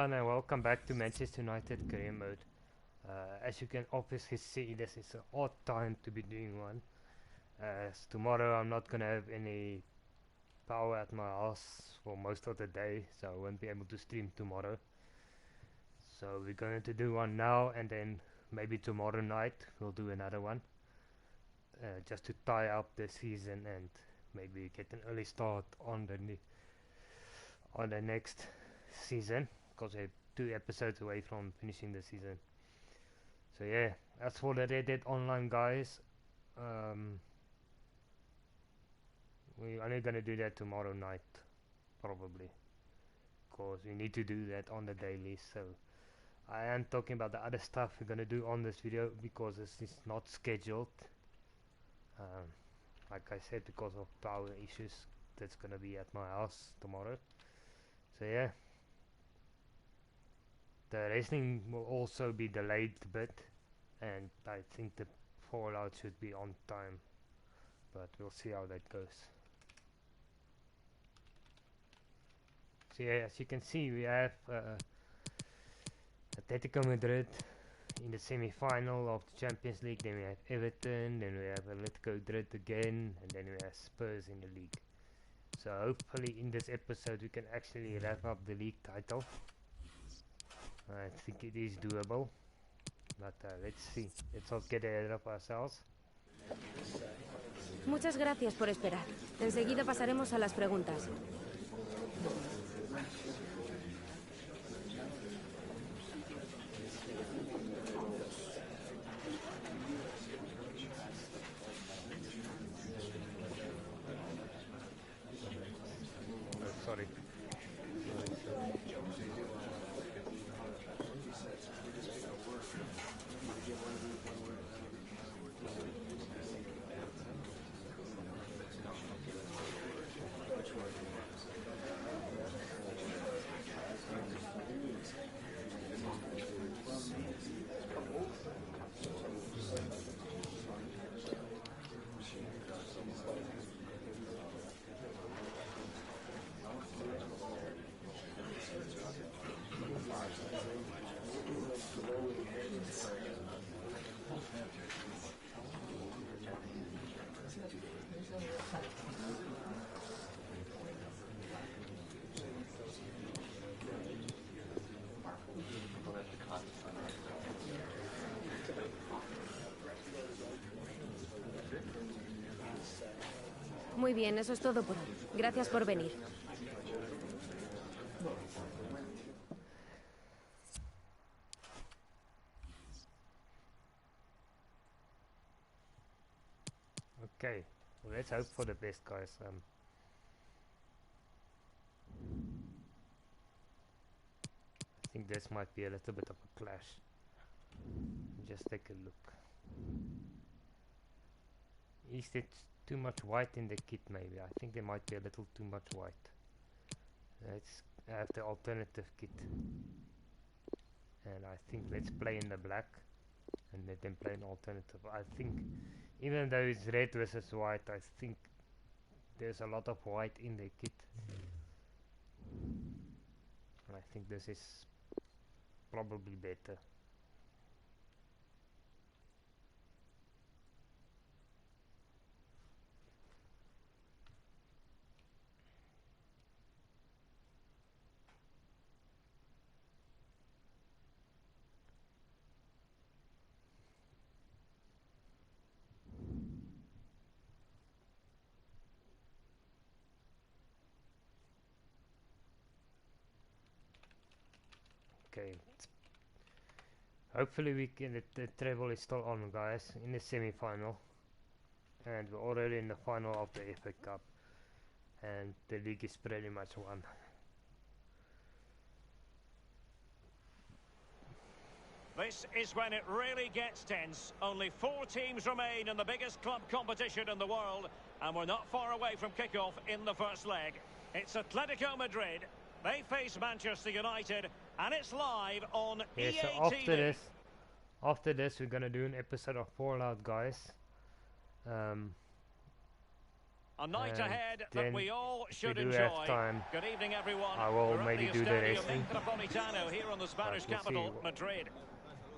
everyone and welcome back to Manchester United career mode. As you can obviously see, this is an odd time to be doing one, as tomorrow I'm not gonna have any power at my house for most of the day, so I won't be able to stream tomorrow. So we're going to do one now, and then maybe tomorrow night we'll do another one, just to tie up the season and maybe get an early start on the next season, because we're 2 episodes away from finishing the season. So yeah, that's for the Red Dead Online, guys. We're only gonna do that tomorrow night, probably, because we need to do that on the daily. So I am talking about the other stuff we're gonna do on this video, because this is not scheduled. Like I said, because of power issues, that's gonna be at my house tomorrow. So yeah, the racing will also be delayed a bit, and I think the Fallout should be on time, but we'll see how that goes. So yeah, as you can see, we have Atletico Madrid in the semi-final of the Champions League, then we have Everton, then we have Atletico Madrid again, and then we have Spurs in the league. So hopefully in this episode we can actually wrap up the league title. I think it is doable, but let's see. Let's not get ahead of ourselves. Muchas gracias por esperar. Enseguida pasaremos a las preguntas. Sorry. Muy bien, eso es todo por hoy. Gracias por venir. Okay, well, let's hope for the best, guys. I think this might be a little bit of a clash. Just take a look. Is it too much white in the kit? Maybe. I think there might be a little too much white. Let's have the alternative kit, and I think let's play in the black and let them play an alternative. I think even though it's red versus white, I think there's a lot of white in the kit, and I think this is probably better. Okay, hopefully we can. The treble is still on, guys, in the semi-final, and we're already in the final of the FA Cup, and the league is pretty much won. This is when it really gets tense. Only 4 teams remain in the biggest club competition in the world, and we're not far away from kickoff in the first leg. It's Atletico Madrid. They face Manchester United, and it's live on EA So after this, we're gonna do an episode of Fallout, guys. A night ahead that we all should we do enjoy. have time, Good evening, everyone. I will We're maybe at the do the Estadio wrestling. Metropolitano here on the Spanish we'll capital, see. Madrid.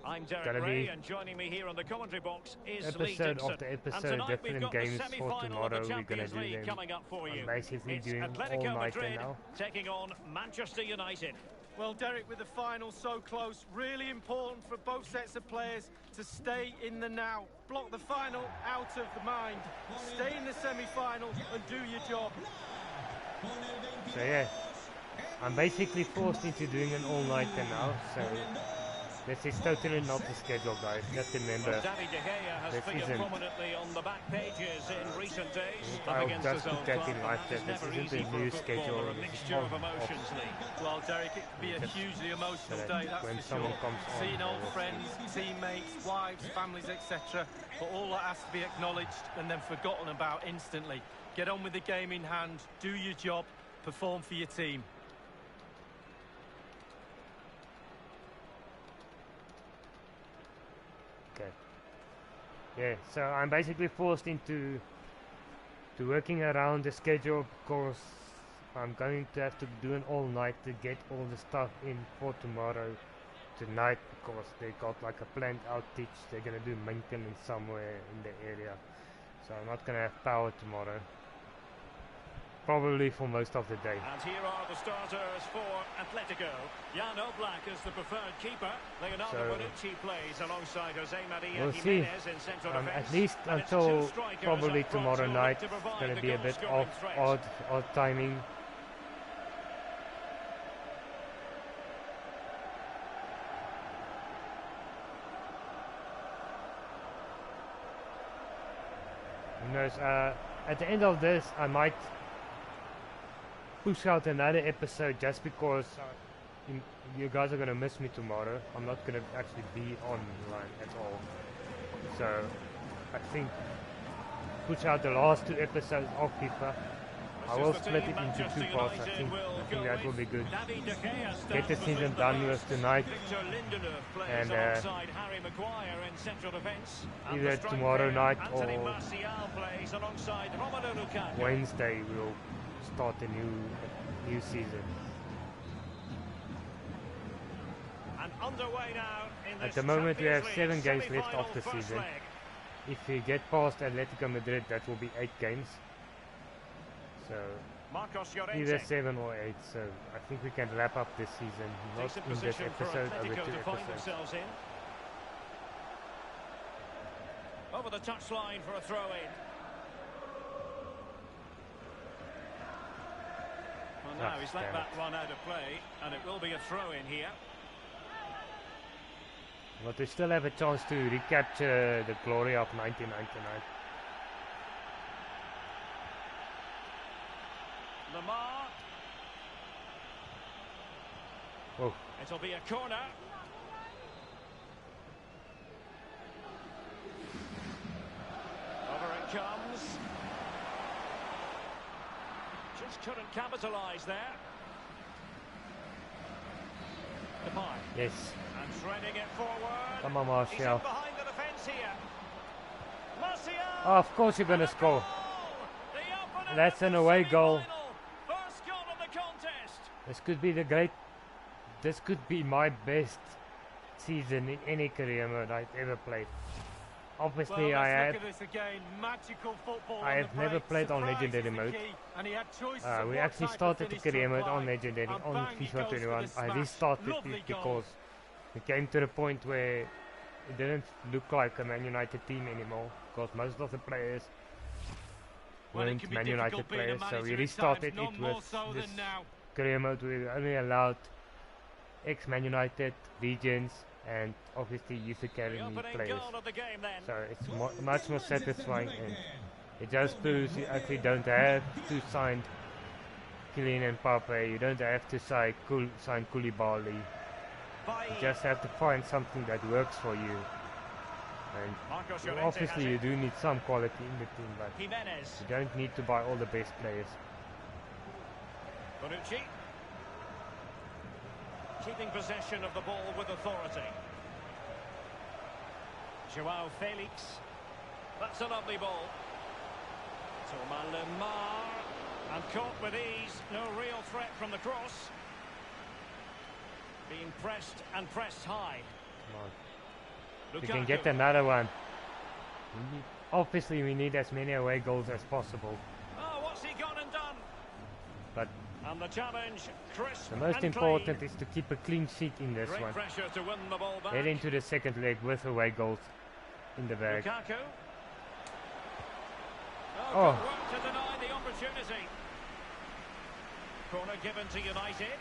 I'm Derek Gonna Ray, be and joining me here on the commentary box is Lee episode Dixon. after And episode, tonight we've different got the games for semi-final of tomorrow. the We're gonna Champions do League them. coming up for you. I'm basically It's doing Atletico all nighter Madrid now. taking on Manchester United. Well, Derek, with the final so close, really important for both sets of players to stay in the now. Block the final out of the mind. Stay in the semi-final and do your job. So yeah, I'm basically forced into doing an all-nighter now, so this is totally not the schedule, guys. Just remember, Well, David De Gea has this figured isn't. prominently on the back pages in recent days. I'll Up against just his put own that club, in and like that is that. This never isn't easy a for new a schedule. footballer, a This is mixture of on- emotions, Lee. Well, Derek, it could be a Just hugely emotional so day, that that's when for someone sure. comes on, Seeing they old will friends, teammates, wives, families, etc. But all that has to be acknowledged and then forgotten about instantly. Get on with the game in hand, do your job, perform for your team. Okay. Yeah, so I'm basically forced into working around the schedule because I'm going to have to do an all night to get all the stuff in for tomorrow tonight because they got like a planned outage. They're gonna do maintenance somewhere in the area, so I'm not gonna have power tomorrow. Probably for most of the day. And here are the starters for Atletico. Jan Oblak is the preferred keeper. Leonardo So, Bonucci plays alongside Jose Maria we'll see. Jimenez in central defence. At least And it's until two strikers probably up front tomorrow who night. look to It's provide gonna the be a bit goal-scoring threat. odd timing. Who knows, at the end of this I might push out another episode just because you guys are gonna miss me tomorrow. I'm not gonna actually be online at all. So I think push out the last two episodes of FIFA. I will split it into two parts. I think that will be good. Get the season done with tonight, and either tomorrow night or Wednesday we'll start a new season. And underway now in At this the moment we have Champions 7 League games left of semi-final the first season. leg. If we get past Atletico Madrid, that will be 8 games. So Marcos either Llorente. 7 or 8. So I think we can wrap up this season. Not Decent in this position for episode, over Atletico 2 to find episodes. themselves in. Over the touchline for a throw-in. Well, now Ah, he's let damn that it. run out of play, and it will be a throw-in here. But we still have a chance to recapture the glory of 1999. Lamar. Oh, It'll be a corner. Over it comes. Just couldn't capitalise there. Depay. yes. And threading it forward. Come on, He's in Martial. behind the defence here. Martial. Oh, of course you're going to score. The opener That's of an the away goal. semi-final. First goal of the contest. This could be my best season in any career mode I've ever played. Obviously, Well, I let's have. look at this again. Magical football I on have the never break. played on Surprise Legendary is the mode. key, and he had choices We of what actually type of started the finish to career mode apply. on Legendary And on bang, he FIFA goes for 21. the I smash. restarted Lovely it goal. because it came to the point where it didn't look like a Man United team anymore because most of the players Well, it weren't can be Man difficult United being a players, so manager we at restarted times, it none more with so this than now. career mode. We only allowed ex-Man United, Legends, and obviously Youth The Academy opening players. goal of the game then. So it's much more satisfying, and it just proves you actually don't have to sign Kylian Mbappe, you don't have to sign Koulibaly. You just have to find something that works for you. And Marcos Llorente obviously has you it. do need some quality in the team, but Jimenez. you don't need to buy all the best players. Bonucci. Keeping possession of the ball with authority. Joao Felix. That's a lovely ball. Thomas Lemar. And caught with ease. No real threat from the cross. Being pressed and pressed high. Come on. Lukaku. We can get another one. Obviously, we need as many away goals as possible. Oh, what's he gone and done? But And the challenge, crisp the most and important clean. is to keep a clean sheet in this Great one. pressure to win the ball back. Head into the second leg with away goals in the bag. Lukaku. Oh. Good work to deny the opportunity. Corner given to United.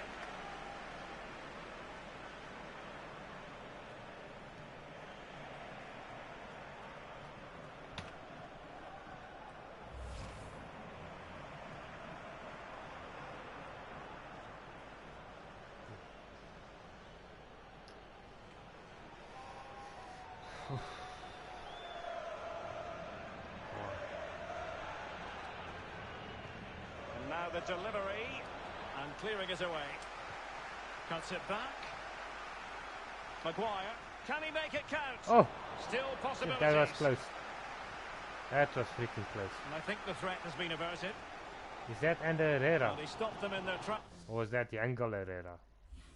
And now the delivery, and clearing it away. Cuts it back. Maguire, can he make it count? Oh, Still possibilities. that was close. That was freaking close. And I think the threat has been averted. Is that Ander Herrera? Well, they stopped them in their trap. Or was that Yangel Herrera?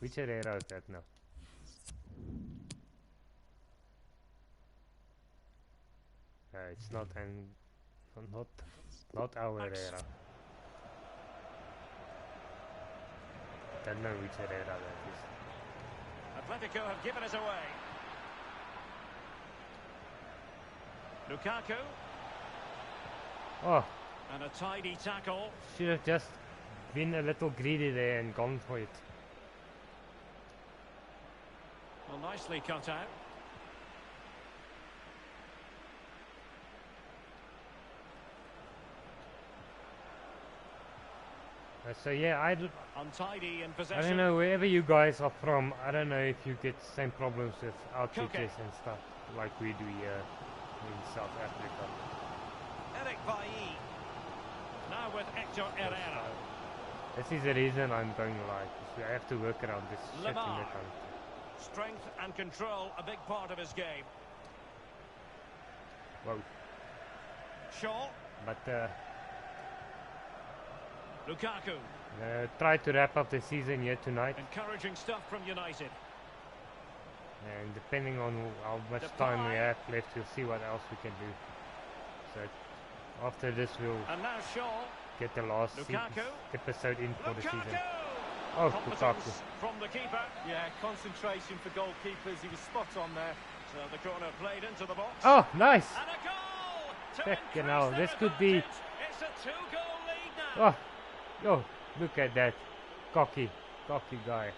Which Herrera is that now? It's not not our Herrera. Don't know which Herrera that is. Atletico have given it away. Lukaku. Oh, And a tidy tackle. should have just been a little greedy there and gone for it. Well, nicely cut out. So yeah, Untidy in I possession. don't know, wherever you guys are from, I don't know if you get same problems with outages and stuff like we do here in South Africa. Eric Bailly. Now with Hector Herrera. This is the reason I'm going live, because we have to work around this shit in the Lemar. country. Strength and control, a big part of his game. Whoa. Shaw. But Lukaku. try to wrap up the season here tonight, Encouraging stuff from United. and depending on how much time we have left, we'll see what else we can do. So after this, we'll And now Shaw. get the last Lukaku. episode in for the season. Lukaku! Oh, Lukaku. Competence from the keeper. Yeah, concentration for goalkeepers. He was spot on there. So the corner played into the box. Oh, nice! And a goal! To Heck, you increase know, their this could be- advantage. It's a 2-goal lead now. Oh, yo, look at that. Cocky guy.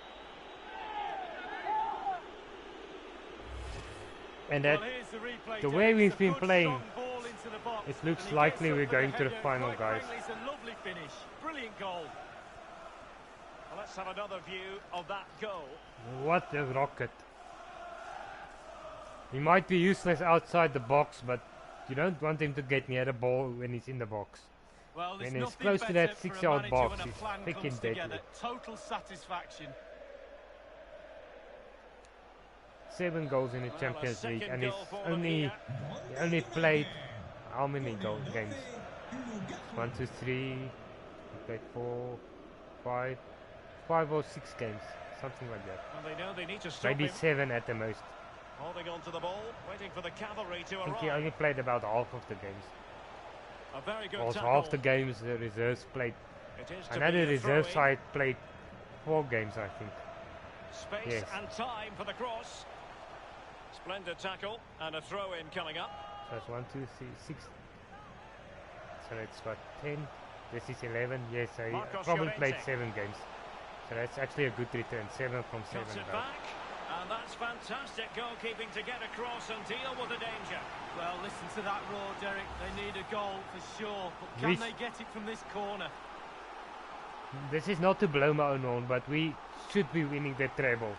And that, Well, here's the replay, the Derek. way we've It's a been good, playing, strong ball into the box, it looks and he likely gets up we're for going to the header. final, Quite guys. frankly, it's a lovely finish. Brilliant goal. Well, let's have another view of that goal. what a rocket. He might be useless outside the box, but you don't want him to get near the ball when he's in the box. Well, there's When he's nothing close to better that for a 6-yard manager box, when a he's plan freaking comes together. deadly. Total satisfaction. 7 goals in the Well, a Champions League, second and he's goal for them only here. he only played how many games? 1, 2, 3. He played 4, 5 or 6 games, something like that. And they know they need to stop Maybe him. 7 at the most. Holding on to the ball, waiting for the cavalry to I think he arrive. only played about half of the games. A very good Also, tackle. half the games the reserves played. It is to Another be a reserve throw-in. side played 4 games, I think. Space Yes. and time for the cross. Splendid tackle and a throw-in coming up. So it's 1, 2, 3, 6. So that's what, 10? This is 11. Yes, I Marcos probably played Llorente. 7 games. So that's actually a good return. 7 from 7. Cuts it though. back. And that's fantastic goalkeeping to get across and deal with the danger. Well, listen to that roar, Derek. They need a goal for sure, but can We- they get it from this corner? This is not to blow my own horn, but we should be winning the treble.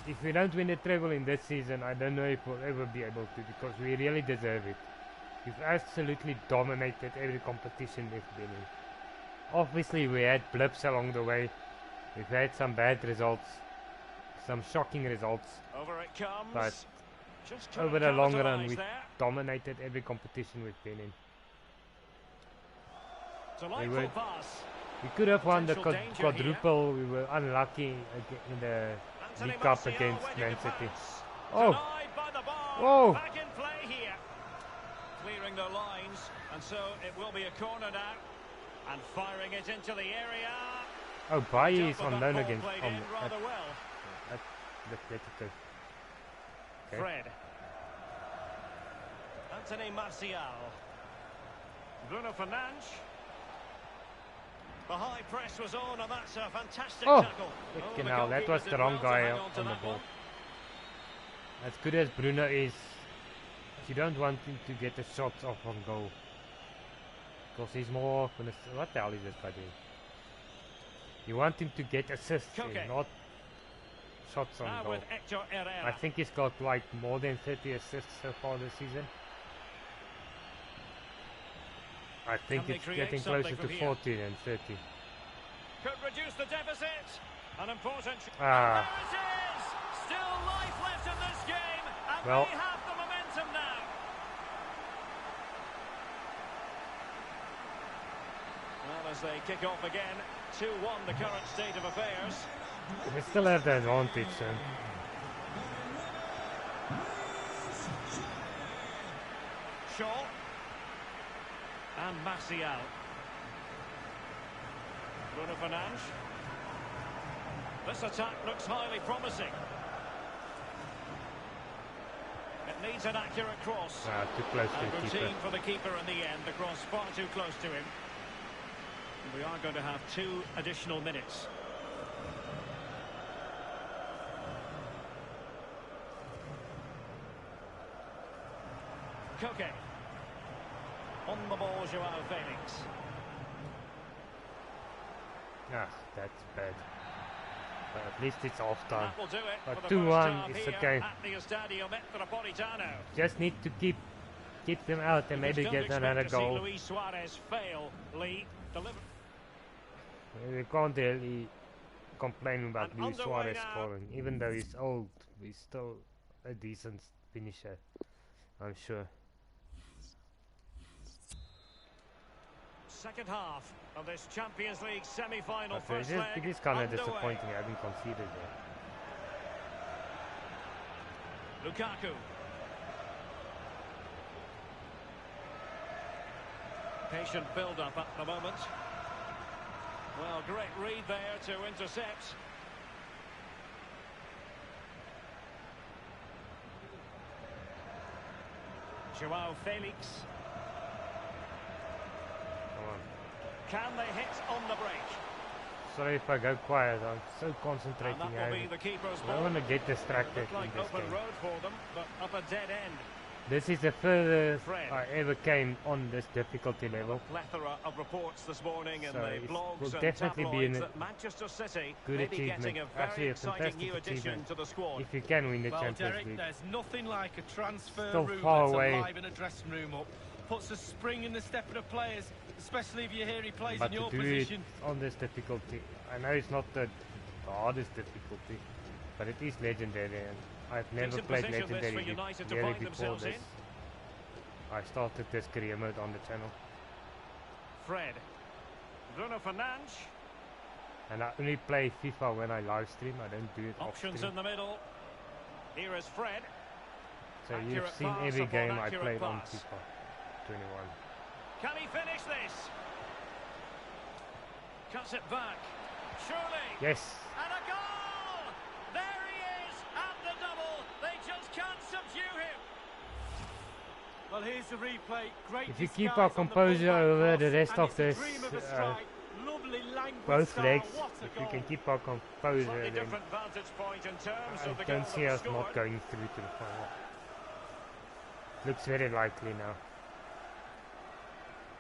If we don't win the treble in this season, I don't know if we'll ever be able to, because we really deserve it. We've absolutely dominated every competition we've been in. Obviously, we had blips along the way. We've had some bad results, some shocking results, Over it comes. but Just couldn't over the long run, capitalise we've there. dominated every competition we've been in. Delightful pass. We could have won the Potential danger quadruple. We were unlucky in the Anthony League Cup Martial against ready Man to City. pounce. Oh, Denied by the bar. whoa! Back in play here. Clearing the lines, and so it will be a corner now. And firing it into the area. Oh, Baye Dealt is with on that loan ball against played in rather well. at Atletico. Okay. Fred. Anthony Martial. Bruno Fernandes. The high press was on, and that's a fantastic Oh, tackle. fucking the hell, that goalkeeper was did the wrong well to guy hang on to the that ball. one. As good as Bruno is, you don't want him to get the shots off on goal. Because he's more of an what the hell is this guy doing? You want him to get assists, in, not shots on Now goal. with Hector Herrera. I think he's got like more than 30 assists so far this season. I think Can they it's create getting something closer to from here? 40 than 30. Could reduce the deficit. An important. Ah. And there it is. Still life left in this game, and Well. they have the momentum now. Well, as they kick off again, 2-1 the current state of affairs. They still have the advantage. Shaw and Martial. Bruno Fernandes. This attack looks highly promising. It needs an accurate cross. Too close to And the keeper. routine for the keeper in the end. The cross far too close to him. We are going to have 2 additional minutes. Koke. On the ball, Joao Felix. Ah, that's bad. But at least it's off time. That will do it But for the 2-1 first half is here okay. at the Estadio Metropolitano. Just need to keep them out and maybe Don't get expect another to see goal. Luis Suarez fail. Lee deliver. We can't really complain about And Luis underway Suarez now. scoring. Even though he's old, he's still a decent finisher, I'm sure. Second half of this Champions League semi-final But first leg. it is kind of underway. disappointing having conceded there. Lukaku. Patient build-up at the moment. Well, great read there to intercept. Joao Felix. Come on. Can they hit on the break? Sorry if I go quiet, I'm so And concentrating. that will be the keeper's I ball. don't want to get distracted Looked like in this open game. road for them, but up a dead end. This is the furthest Fred. I ever came on this difficulty level. Plethora of reports this morning in So the it blogs will and definitely be tabloids a that Manchester City good may be achievement. getting a very Actually a exciting fantastic new addition achievement. to the squad. If you can win the Well, Champions Derek, League. there's nothing like a transfer Still rumour far to away. liven a dressing room up. Puts a spring in the step of the players, especially if you hear he plays But in to your do position. it on this difficulty, I know it's not the hardest difficulty, but it is legendary, and I've never Decent played position this legendary for United to really find before themselves this. in. I started this career mode on the channel, Fred. Bruno Fernandes. and I only play FIFA when I live stream. I don't do it off Options stream. in the middle. Here is Fred. So you've accurate seen pass every upon game I accurate played on pass. FIFA 21. Can he finish this? Cuts it back. Surely. Yes. And a goal! There he is at the double. They just can't subdue him. Well, here's the replay. Great If you keep disguise our on the composure full-back over cross, the rest and of it's a this, dream of a strike. Lovely languid both style. legs, What a if goal. you can keep our composure, Slightly then different vantage point in terms I of the don't goal see that us was not scored. going through to the final. Looks very likely now.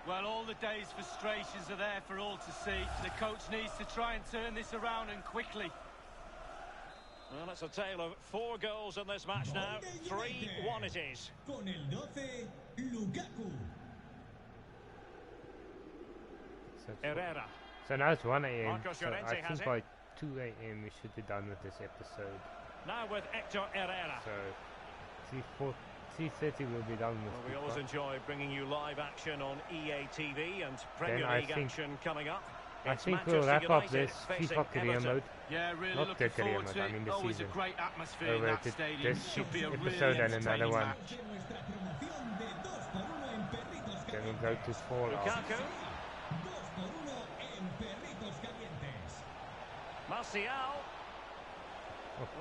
Well, all the day's frustrations are there for all to see. The coach needs to try and turn this around, and quickly. Well, it's a tale of 4 goals in this match now. 3-1 it is. Con el 12, Lukaku. Herrera. So now it's 1 a.m. Marcos So Llorente I has think it. by 2 a.m. we should be done with this episode. Now with Hector Herrera. So see 3:30 we'll be done Well, we with always FIFA. enjoy bringing you live action on EA TV and Premier I League think- action coming up. I It's think we'll Manchester wrap up United this facing FIFA career Everton. mode. Yeah, really Not looking the career forward mode, to I it. mean the Always season. a great atmosphere in Over that to stadium. this Should be a really episode and another entertaining one. match. De nuestra promoción de 2x1 en Perritos Then we'll Calientes. go to Fallout. Lukaku, 2x1 en Perritos Calientes. Martial.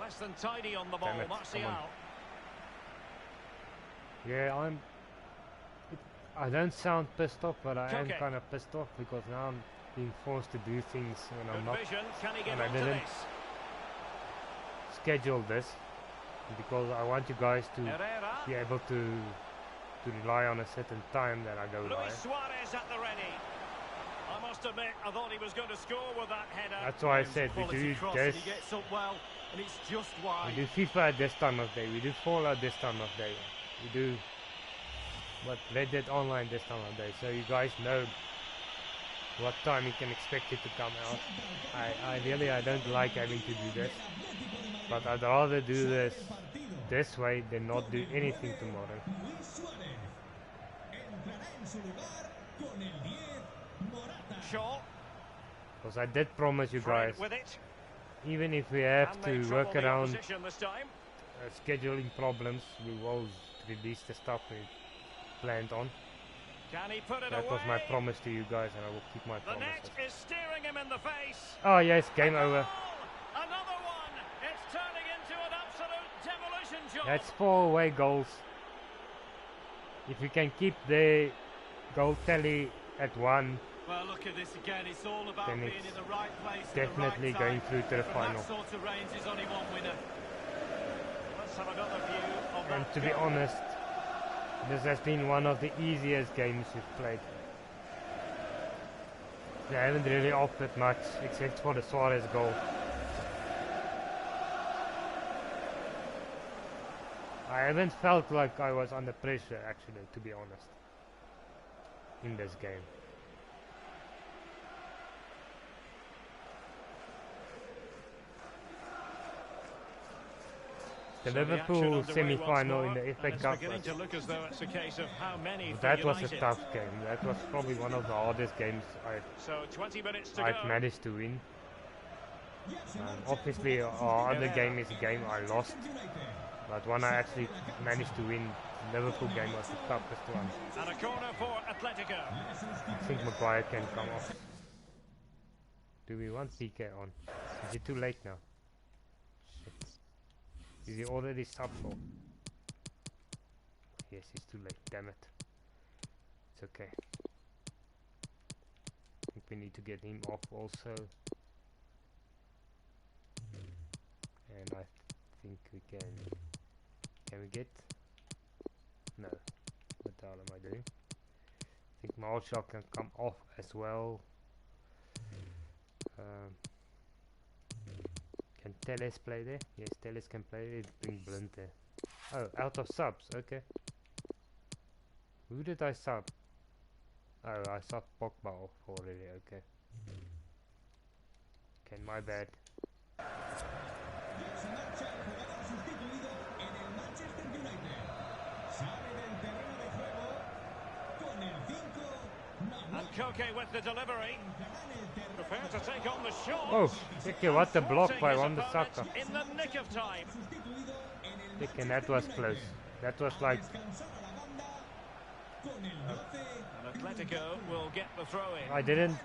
Less than tidy on the ball, Damn it, come Martial. on. Yeah, I don't sound pissed off, but I am Okay. kind of pissed off because now I'm being forced to do things when I'm Good not vision, can he get and I onto didn't. this? scheduled this because I want you guys to Herrera, be able to rely on a certain time that I go Luis live. Suarez at the ready. I must admit, I thought he was going to score with that header. That's why I said we Quality do cross, this. and he gets up well, and it's just We wide. do FIFA at this time of day. We do Fallout this time of day. We do Red Dead Online this time of day. So you guys know what time you can expect it to come out. I don't like having to do this, but I'd rather do this way than not do anything tomorrow. Luis Suárez entrará en su lugar con el 10 Morata. Shaw, Because I did promise you Fred guys, with it. even if we have And they to trouble work the around opposition this time. scheduling problems, we will release the stuff we planned on. Can he put it That away? was my promise to you guys, and I will keep my The net promises. is steering him in the face. Oh yes, game A over. goal! Another one. It's turning into an absolute demolition job. That's 4 away goals. If we can keep the goal tally at 1, Well, look at this again. It's all about Then being it's in the right place definitely at the right going time. through to the From final. that sort of range, there's only one winner. Let's have another view of And that to be goal. honest, this has been one of the easiest games we've played. They haven't really offered much except for the Suarez goal. I haven't felt like I was under pressure actually, to be honest, in this game. The So the action Liverpool underway semi-final once in the more, FA and it's Cup beginning was, to look as though it's a case of how many for that was a United. tough game. That was probably one of the hardest games So 20 minutes to I've go. managed to win. Ya se marcha Obviously, el our other Herrera. game is a game I lost, United. but one I actually managed to win. The Liverpool game was the toughest one. And a corner for Atletico. I think Maguire can come off. Do we want PK on? Is it too late now? Shit. Is he already sub for? Yes, it's too late. Damn it. It's okay. I think we need to get him off also. And I think we can. Can we get? No. What the hell am I doing? I think Marshall can come off as well. Can Teles play there? Yes, Teles can play there. Bring Blind there. Oh, out of subs. Okay. Who did I sub? Oh, I subbed Pogba off already. Okay. Okay, my bad. Ya se marcha el jugador sustituido en el Manchester United. Sale del terreno de juego con el 5 And Koke with the delivery. entrará en el terreno Prepared to take on the shot. Oh, okay, what a block Forcing by his Wan-Bissaka. opponent in the nick of time. sustituido en el Okay, and that was close. That was like, descansar a la banda con el 12 And Atletico will get the throw in. I didn't,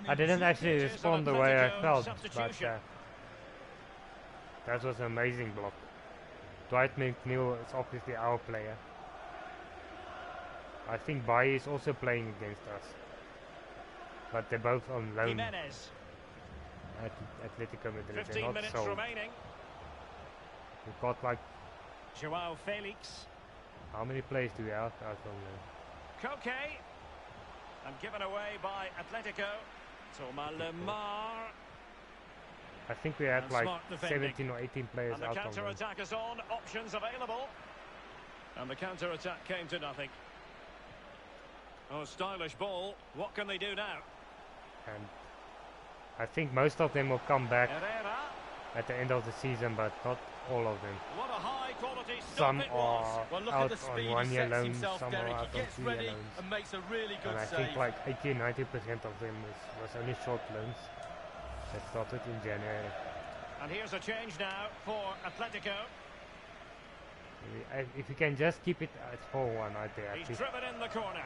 I didn't actually It is an respond the way I Atletico felt, but substitution. that was an amazing block. Dwight McNeil is obviously our player. I think Bailly is also playing against us, but they're both on loan Jimenez. at Atletico Madrid. They're 15 not minutes sold. remaining. We've got like, Joao Felix. how many players do we have out on loan? Koke. And given away by Atletico. Thomas Lemar. I think we had And like smart defending. 17 or 18 players And the out on loan. counter-attack is on. Options available. And the counter-attack came to nothing. Oh, stylish ball. What can they do now? And I think most of them will come back Herrera. at the end of the season, but not all of them. What a high quality stop Some it was. are Well, look out at the on speed 1 he year sets loans, himself, some are Derek. out He on gets 2 year ready loans. and makes a really good And I save. think like 80-90% of them was only short loans that started in January. And here's a change now for Atletico. If you can just keep it at 4-1, I'd be He's happy. driven in the corner.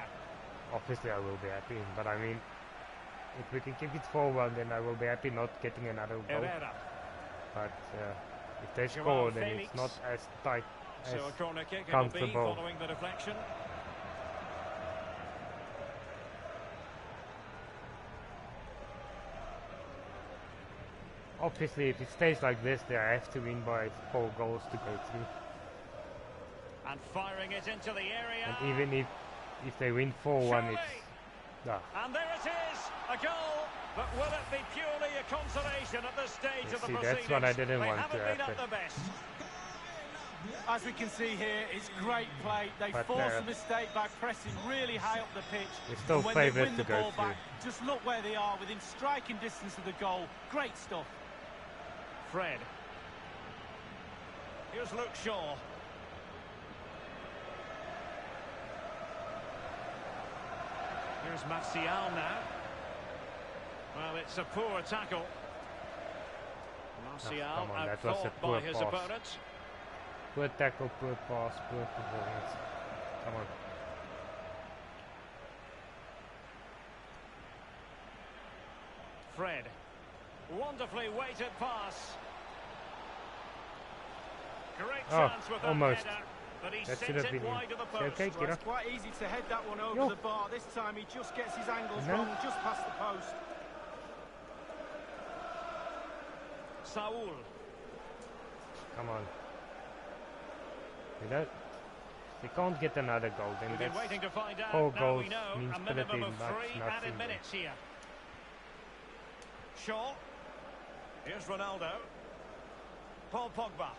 Obviously I will be happy, but I mean, if we can keep it 4-1, then I will be happy not getting another goal. Herrera. But if they Joao score, then Felix. it's not as tight, as So a corner kick it will be comfortable. following the deflection. Obviously, if it stays like this, they have to win by 4 goals to go through. And firing it into the area. And even if they win 4-1, it's... And there it is, a goal. But will it be purely a consolation at this stage of the See, proceedings? that's what I didn't they want haven't to been happen. at the best. As we can see here, it's great play. They But, force the mistake by pressing really high up the pitch. We're still And when they favoured win to the go ball through. back, just look where they are, within striking distance of the goal. Great stuff. Fred. Here's Luke Shaw. Here's Martial now. Well, it's a poor tackle. Martial come on, that was a outthought poor by his pass. opponent. Poor tackle, poor pass, poor performance. Come on. Fred. Wonderfully weighted pass. Great Oh, chance with that almost. header, but he That sent should have it been in. wide of the Is post. it okay, Well, Kira? it's quite easy to head that one over Yo. the bar. This time he just gets his angles No. wrong, just past the post. Saul. Come on. You know, they can't get another goal, then We've been that's waiting to find out. 4 Now goals we know means a minimum pretty of much 3 nothing. added minutes here. Shaw. Here's Ronaldo. Paul Pogba.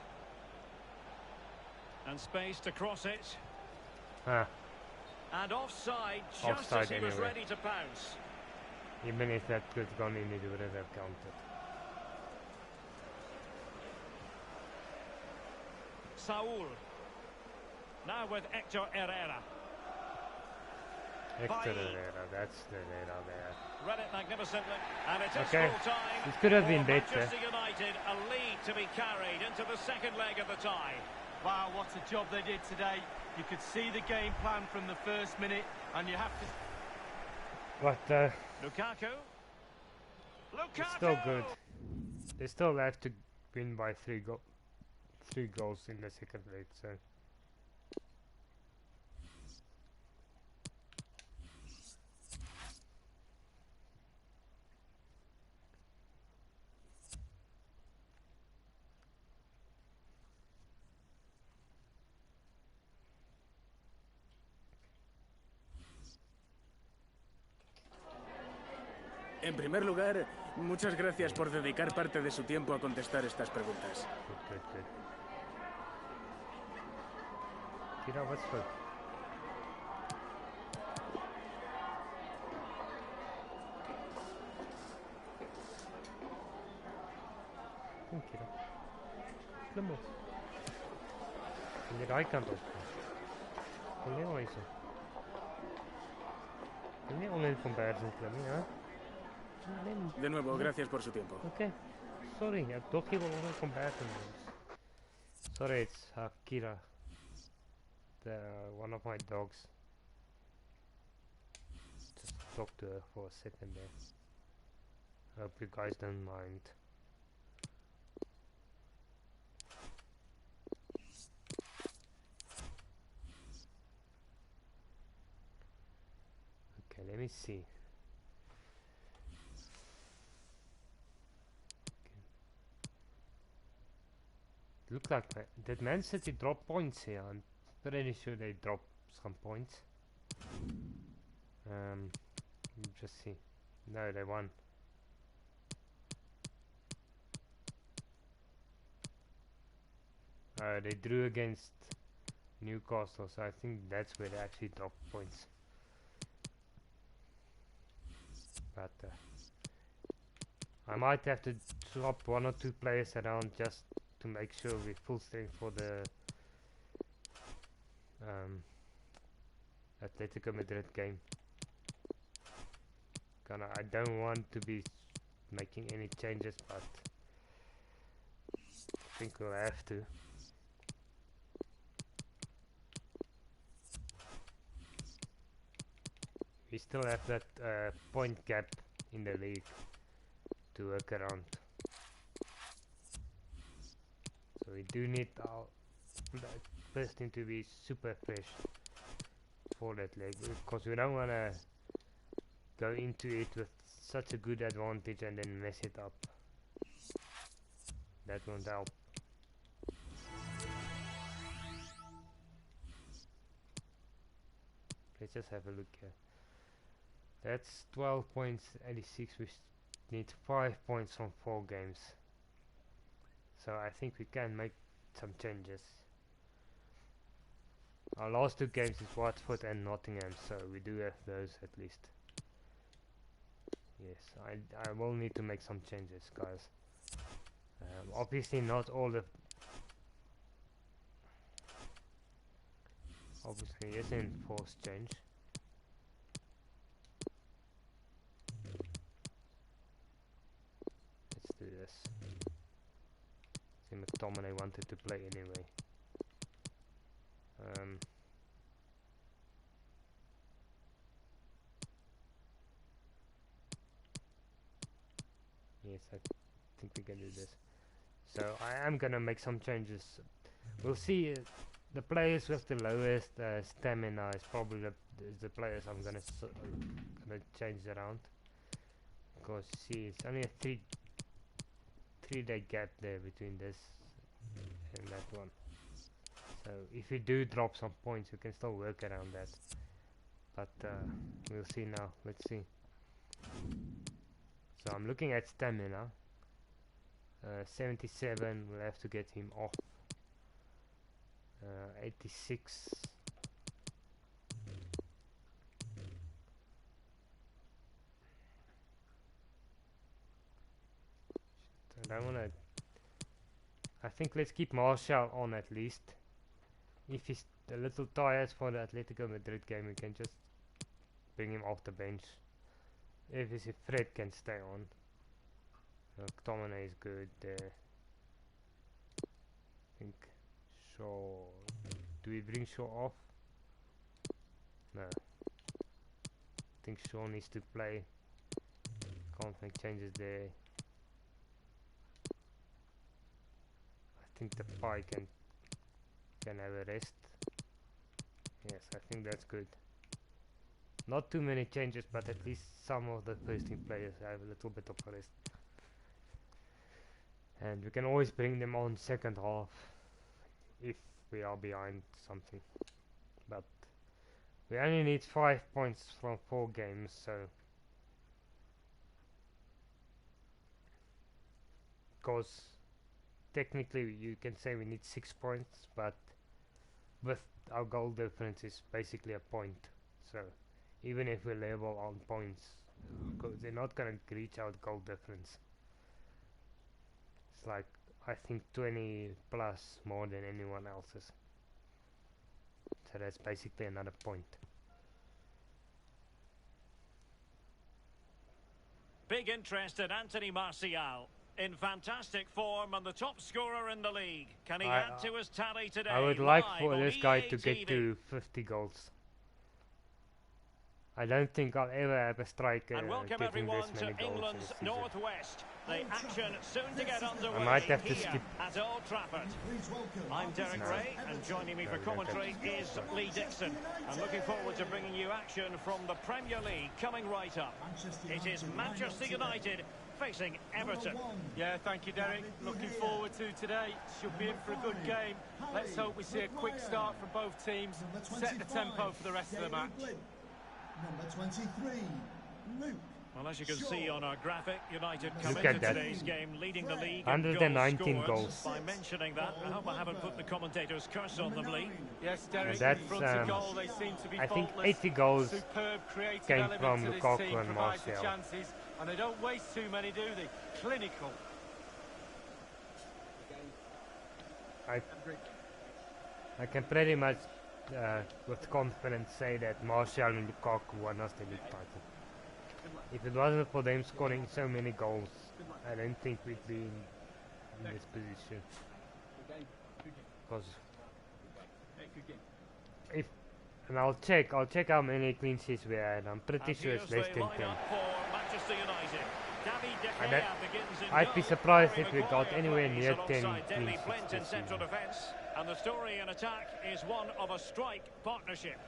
And space to cross it. Ah, And offside, just Offside as he was anyway. ready to pounce. even if that could have gone in, it would have counted. Saul. Now with Hector Herrera. Hector Bailly. Herrera, that's the Herrera there. Read it magnificently. And it is Okay. full time. It could have for been better. Manchester United, a lead to be carried into the second leg of the tie. Wow, what a job they did today. You could see the game plan from the first minute, and you have to... But Lukaku. Lukaku! it's still good. They still have to win by 3 goals in the second leg, so... En primer lugar, muchas gracias por dedicar parte de su tiempo a contestar estas preguntas. Good. Kira, what's good? Kom Kira. Klim op. Van die rijkant op. Kom heel eens. Kom niet alleen van Bergen klimmen, ja? Nee, De nuevo, gracias por su tiempo. okay. Sorry, ik toch hier wel alleen van Bergen. Sorry, it's Kira. One of my dogs. Just talk to her for a second there. I hope you guys don't mind. Okay, let me see. Look like did Man City drop points here? I'm pretty sure they dropped some points. Just see. No, they won. They drew against Newcastle, so I think that's where they actually dropped points. But I might have to swap 1 or 2 players around just to make sure we're full strength for the Atletico Madrid game. I don't want to be making any changes, but I think we'll have to. We still have that point gap in the league to work around. So we do need our first team to be super fresh for that leg, because we don't want to go into it with such a good advantage and then mess it up. That won't help. Let's just have a look here. That's 12 points, 86. We need 5 points from 4 games. So I think we can make some changes. Our last 2 games is Watford and Nottingham, so we do have those at least. Yes, I will need to make some changes, guys. Obviously not all the... Obviously it's an enforced change. Let's do this. See, McTominay wanted to play anyway. Yes, I think we can do this. So I am gonna make some changes. We'll see. The players with the lowest stamina is probably the players I'm gonna change around. Because see, it's only a 3-day gap there between this and that one. So if we do drop some points, we can still work around that. But we'll see now. Let's see. So I'm looking at stamina. 77, we'll have to get him off. 86. I don't wanna... I think let's keep Martial on at least. If he's a little tired for the Atletico Madrid game, we can just bring him off the bench. Obviously Fred can stay on. McTominay is good there. I think Shaw... Do we bring Shaw off? No. I think Shaw needs to play. Can't make changes there. I think the Pi can have a rest. Yes, I think that's good. Not too many changes, but at least some of the first team players have a little bit of a rest. And we can always bring them on second half if we are behind something. But we only need 5 points from 4 games, so... Because technically you can say we need 6 points, but with our goal difference is basically a point. So even if we're level on points, they're not gonna reach our goal difference. It's like, I think 20 plus more than anyone else's. So that's basically another point. Big interest in Anthony Martial. In fantastic form and the top scorer in the league. Can he add to his tally today? I would like Live for on this guy EA to get TV. to 50 goals. I don't think I'll ever have a striker And welcome getting everyone this many to goals England's in a season. northwest. The action soon to get underway. I might have to here skip. at Old Trafford. Please welcome I'm Derek No. Ray, and joining me for No, commentary is Lee Dixon. I'm looking forward to bringing you action from the Premier League coming right up. It is Manchester United facing Everton. Yeah, thank you, Derek. Looking forward to today. Should be in for a good game. Let's hope we see a quick start from both teams. Set the tempo for the rest of the match. Number 23, Luke. Well, as you can see on our graphic, United come Look into at that. today's game leading the league 119 in goals goals. scored. By mentioning that, I hope I haven't put the commentator's curse on them, Lee. Yes, Derek, That's, in front of goal, they seem to be I think faultless. 80 goals Superb creative came element from to this Lukaku team, and provides the And chances. Martial. And they don't waste too many, do they? Clinical. I can pretty much with confidence say that Martial and Lukaku won us the league title. If it wasn't for them scoring so many goals, I don't think we'd be in this position. Because and I'll check how many clean sheets we had. I'm pretty sure it's less than 10. I'd be surprised if we got anywhere near 10 clean sheets this season. And the story in attack is one of a strike partnership.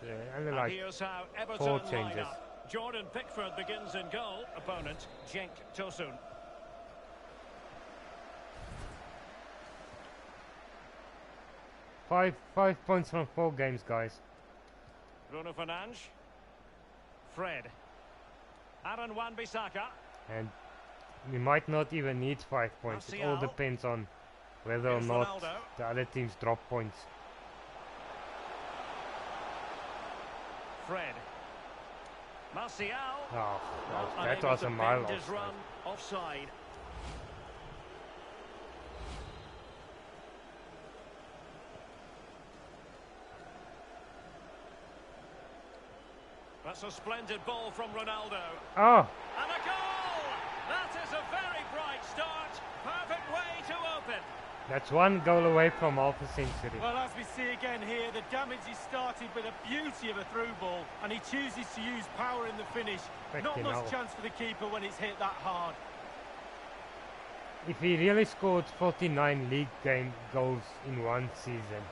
So, only like Here's how 4 Everton changes. line up. Jordan Pickford begins in goal. Opponent, Cenk Tosun. Five points from 4 games, guys. Bruno Fernandes. Fred. Aaron Wan-Bissaka. And we might not even need 5 points. It all Martial. depends on whether or Here's not Ronaldo. the other teams drop points. Fred. Martial. Oh, Not that unable was to a mile bend his offside. run offside. That's a splendid ball from Ronaldo. Oh, And a goal! That is a very bright start. Perfect way to open. that's 1 goal away from half a century. Well, as we see again here, the damage is started with a beauty of a through ball, and he chooses to use power in the finish. Not Freaking much hell. chance for the keeper when it's hit that hard. If he really scored 49 league goals in 1 season,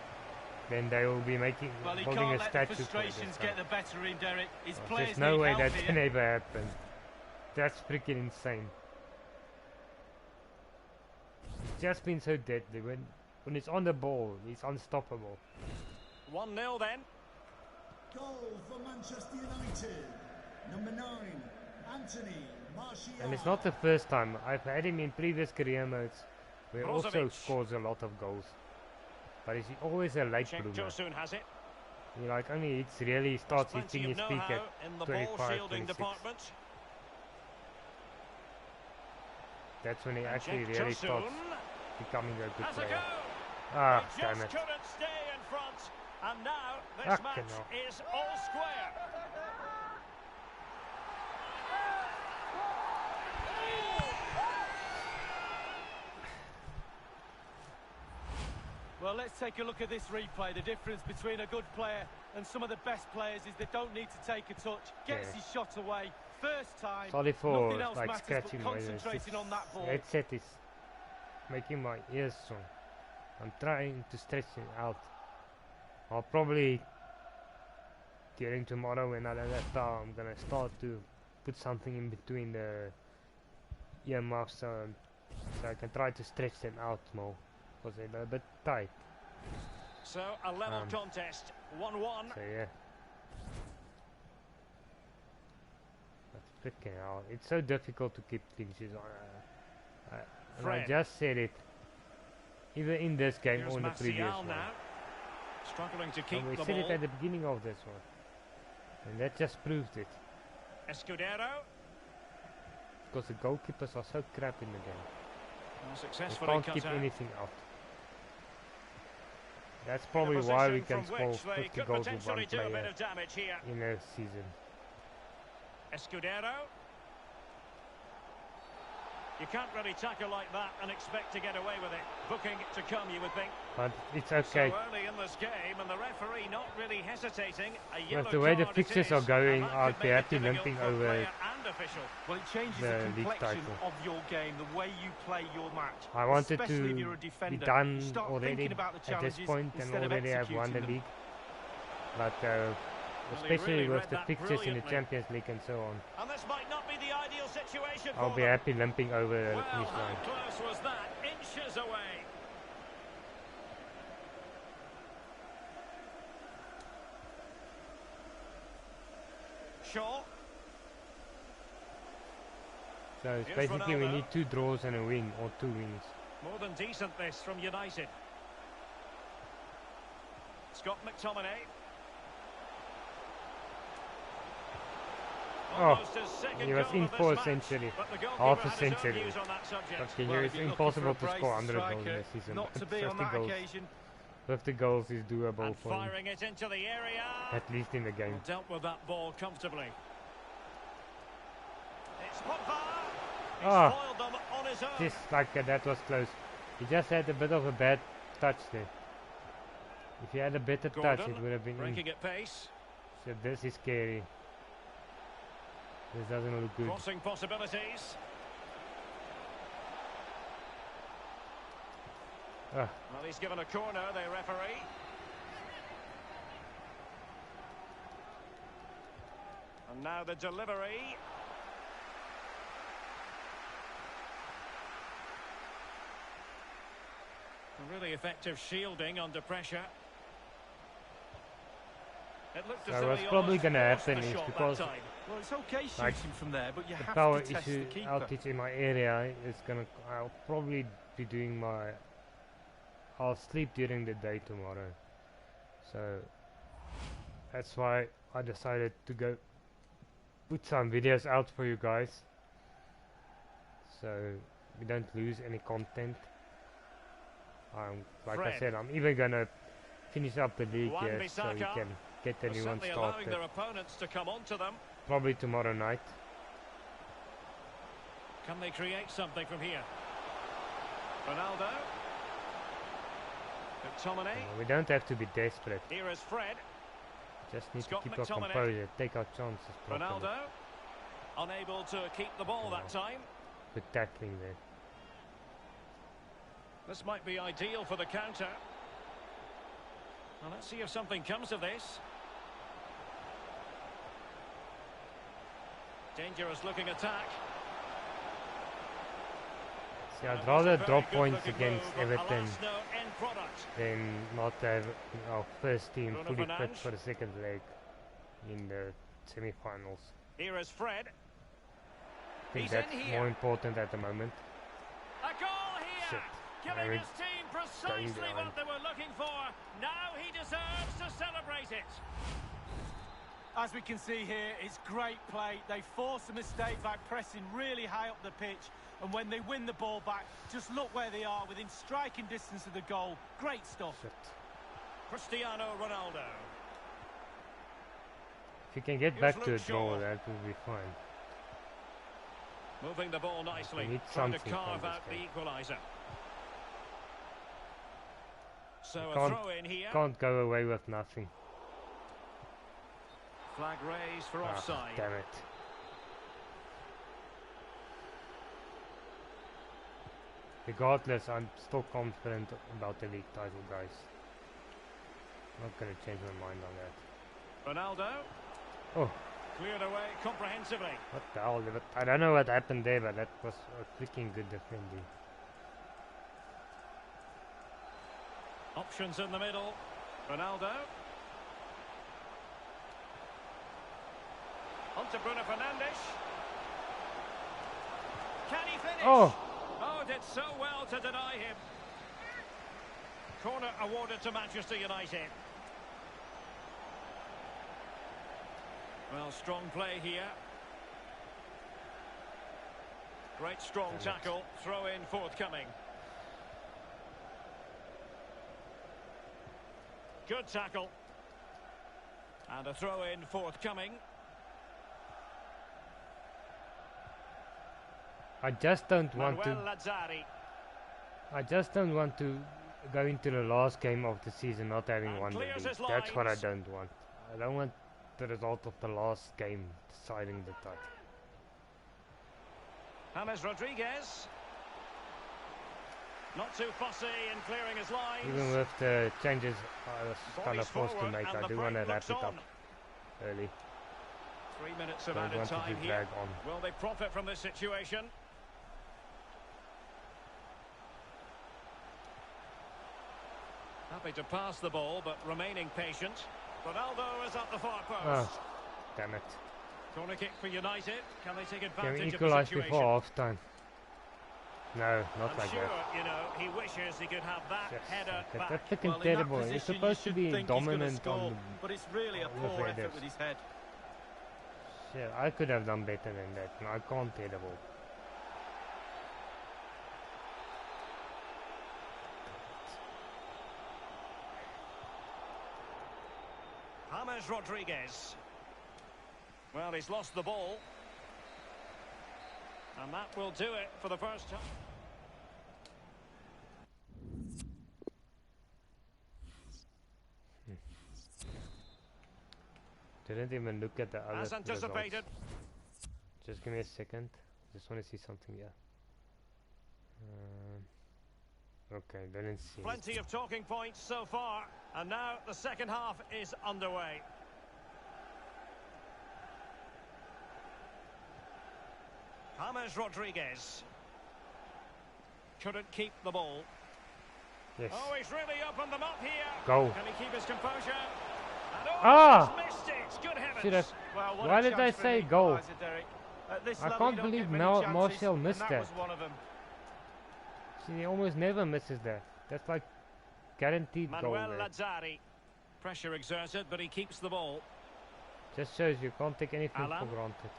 then they will be making Well, he building can't a let the statue for this frustrations guy. get the better in Derek. His players There's no need way help that here. can ever happen. That's freaking insane. He's just been so deadly. When he's on the ball, he's unstoppable. 1-0 then. Goal for Manchester United. Number 9, Anthony Martial. And it's not the first time. I've had him in previous career modes where he also Brozovic. scores a lot of goals. But he's always a late Cenk bloomer. Tosun has it. He like only hits really starts Plenty hitting of his peak know-how at in the 25, ball shielding 26. department. That's when he And actually Cenk really Tosun starts becoming a good has a player. go. Ah, They damn just it. couldn't stay in front. And now this Fucking match hell. is all square. Well, let's take a look at this replay. The difference between a good player and some of the best players is they don't need to take a touch. Gets Yeah. his shot away. First time. Sorry for Nothing else like matters scratching but my ears. concentrating on that ball. Headset is making my ears sore. I'm trying to stretch it out. I'll probably during tomorrow when I let that power, I'm gonna start to put something in between the earmuffs so I can try to stretch them out more because they're a bit tight. So a level contest, 1-1. So yeah. But freaking hell, it's so difficult to keep clean sheets on. And I Fred. just said it. Either in this game Here's or in the previous Martial one. now. Struggling to keep And we the said it ball. at the beginning of this one. And that just proved it. Escudero. Because the goalkeepers are so crap in the game. Well, They successfully can't cut keep out. anything out. That's In a probably why we position can from score which they 50 could goals with potentially one do a bit player of damage here. in a season. Escudero. You can't really tackle like that and expect to get away with it. Booking to come, you would think. But it's okay. So early in this game, and the referee not really hesitating. A yellow With the way the card it fixtures is, are going, and that I'd could be make it happy difficult limping for over player and official. Well, it changes the the league complexion title. of your game, the way you play your match. I wanted Especially if to you're a be defender. done You start already thinking about the at this challenges point and instead of already have won the executing them. league. But he especially really with read the that fixtures in the brilliantly. Champions League and so on, And this might not be the ideal situation I'll for be them. happy limping over the Well, finish how line. close was that? Inches away. Shaw. So it's Here's basically we Ronaldo. need 2 draws and a win, or 2 wins. More than decent this from United. Scott McTominay. almost his second he was goal in of this for a match, century, but the goalkeeper half a had his own century. views on that subject. But Well, it's he'd be looking impossible for to a score brace, 100 goals in striker, this season. not to But be on 50 that goals, occasion. 50 goals is doable And for him, firing it into the area. at least in the game. Dealt with that ball comfortably. It's Pogba. He's Ah. foiled them on his own. Just like that was close. He just had a bit of a bad touch there. If he had a better touch, Gordon it would have been in. breaking at pace. So this is scary. This doesn't look good. Crossing possibilities. Ah, Well, he's given a corner, the referee. And now the delivery. A really effective shielding under pressure. It looked as so though what's he probably almost going to forced the happen is shot because that time. Well, it's okay shooting Like, from there, but you the have power to test issue the keeper. outage in my area is gonna. I'll probably be doing my. I'll sleep during the day tomorrow, so that's why I decided to go put some videos out for you guys, so we don't lose any content. Like I Fred. said, I'm even gonna finish up the league Wan here, so we Bissaka. can get the They're new one certainly allowing started. their opponents to come onto them. Probably tomorrow night. Can they create something from here? Ronaldo. McTominay. We don't have to be desperate. Here is Fred. Just need Scott to keep our McTominay. composure, take our chances properly. Ronaldo. Unable to keep the ball that time. Good tackling there. This might be ideal for the counter. Well, let's see if something comes of this. Dangerous looking attack. See, I'd And rather that's a very drop good points looking against move, but Everton alas, no end product. than not have our first team Bruno fully fit Fernandes. for the second leg in the semi-finals. Here is Fred. I think He's that's in here. more important at the moment. A goal here! Shit. Giving Very his team precisely behind. what they were looking for. Now he deserves to celebrate it. As we can see here, it's great play. They force a mistake by pressing really high up the pitch, and when they win the ball back, just look where they are, within striking distance of the goal. Great stuff. Shit. Cristiano Ronaldo. If you can get Here's back to a Luke draw, Shaw. that will be fine. Moving the ball nicely, need trying to something from carve this out the game. equaliser. So You a can't- throw in here. Can't go away with nothing. Flag raised for Ah, offside. damn it. Regardless, I'm still confident about the league title, guys. Not gonna change my mind on that. Ronaldo Oh, cleared away comprehensively. what the hell? I don't know what happened there, but that was a freaking good defending. Options in the middle. Ronaldo. On to Bruno Fernandes. Can he finish? Oh! Oh, did so well to deny him. Corner awarded to Manchester United. Well, strong play here. Great strong tackle. Throw in forthcoming. Good tackle. And a throw in forthcoming. I just don't want Manuel to. Lazzari. I just don't want to go into the last game of the season not having And won the clears league. his That's what I lines. don't want. I don't want the result of the last game deciding the title. James Rodriguez. Not too fussy in clearing his lines. Even with the changes I was kind Bodies of forced to forward make, and I the do want to break wrap it looks up on. early. 3 minutes of Don't added want it time to here. drag on. Will they profit from this situation? Happy to pass the ball, but remaining patient. Ronaldo is at the far post. Oh, damn it. Corner kick for United. Can they take Can we advantage of the equalise situation? before half time? No, not I'm like sure, that. you know, he wishes he could have that Just header like that. back. That's freaking Well, in that terrible. He's position, supposed you to should be think he's gonna dominant score, on but it's really a on the poor headers. effort with his head. Shit, I could have done better than that. No, I can't head the ball. James Rodriguez. Well, he's lost the ball. And that will do it for the first time. Didn't even look at the other As anticipated. results. Just give me a second. Just want to see something here. Okay, didn't see. Plenty of talking points so far. And now the second half is underway. James Rodriguez. Couldn't keep the ball. Yes. Oh, he's really opened them up here. Go. Can he keep his composure? And Ah! he's missed it. Good heavens. Should have. Well, what Why a did I chance for say an goal? equaliser, Derek. At this I level, can't you don't believe get many chances, Martial and missed that that. was one of them. He almost never misses that. That's like guaranteed goal Manuel there. Lazzari. Pressure exerted, but he keeps the ball. Just shows you can't take anything Alan. for granted.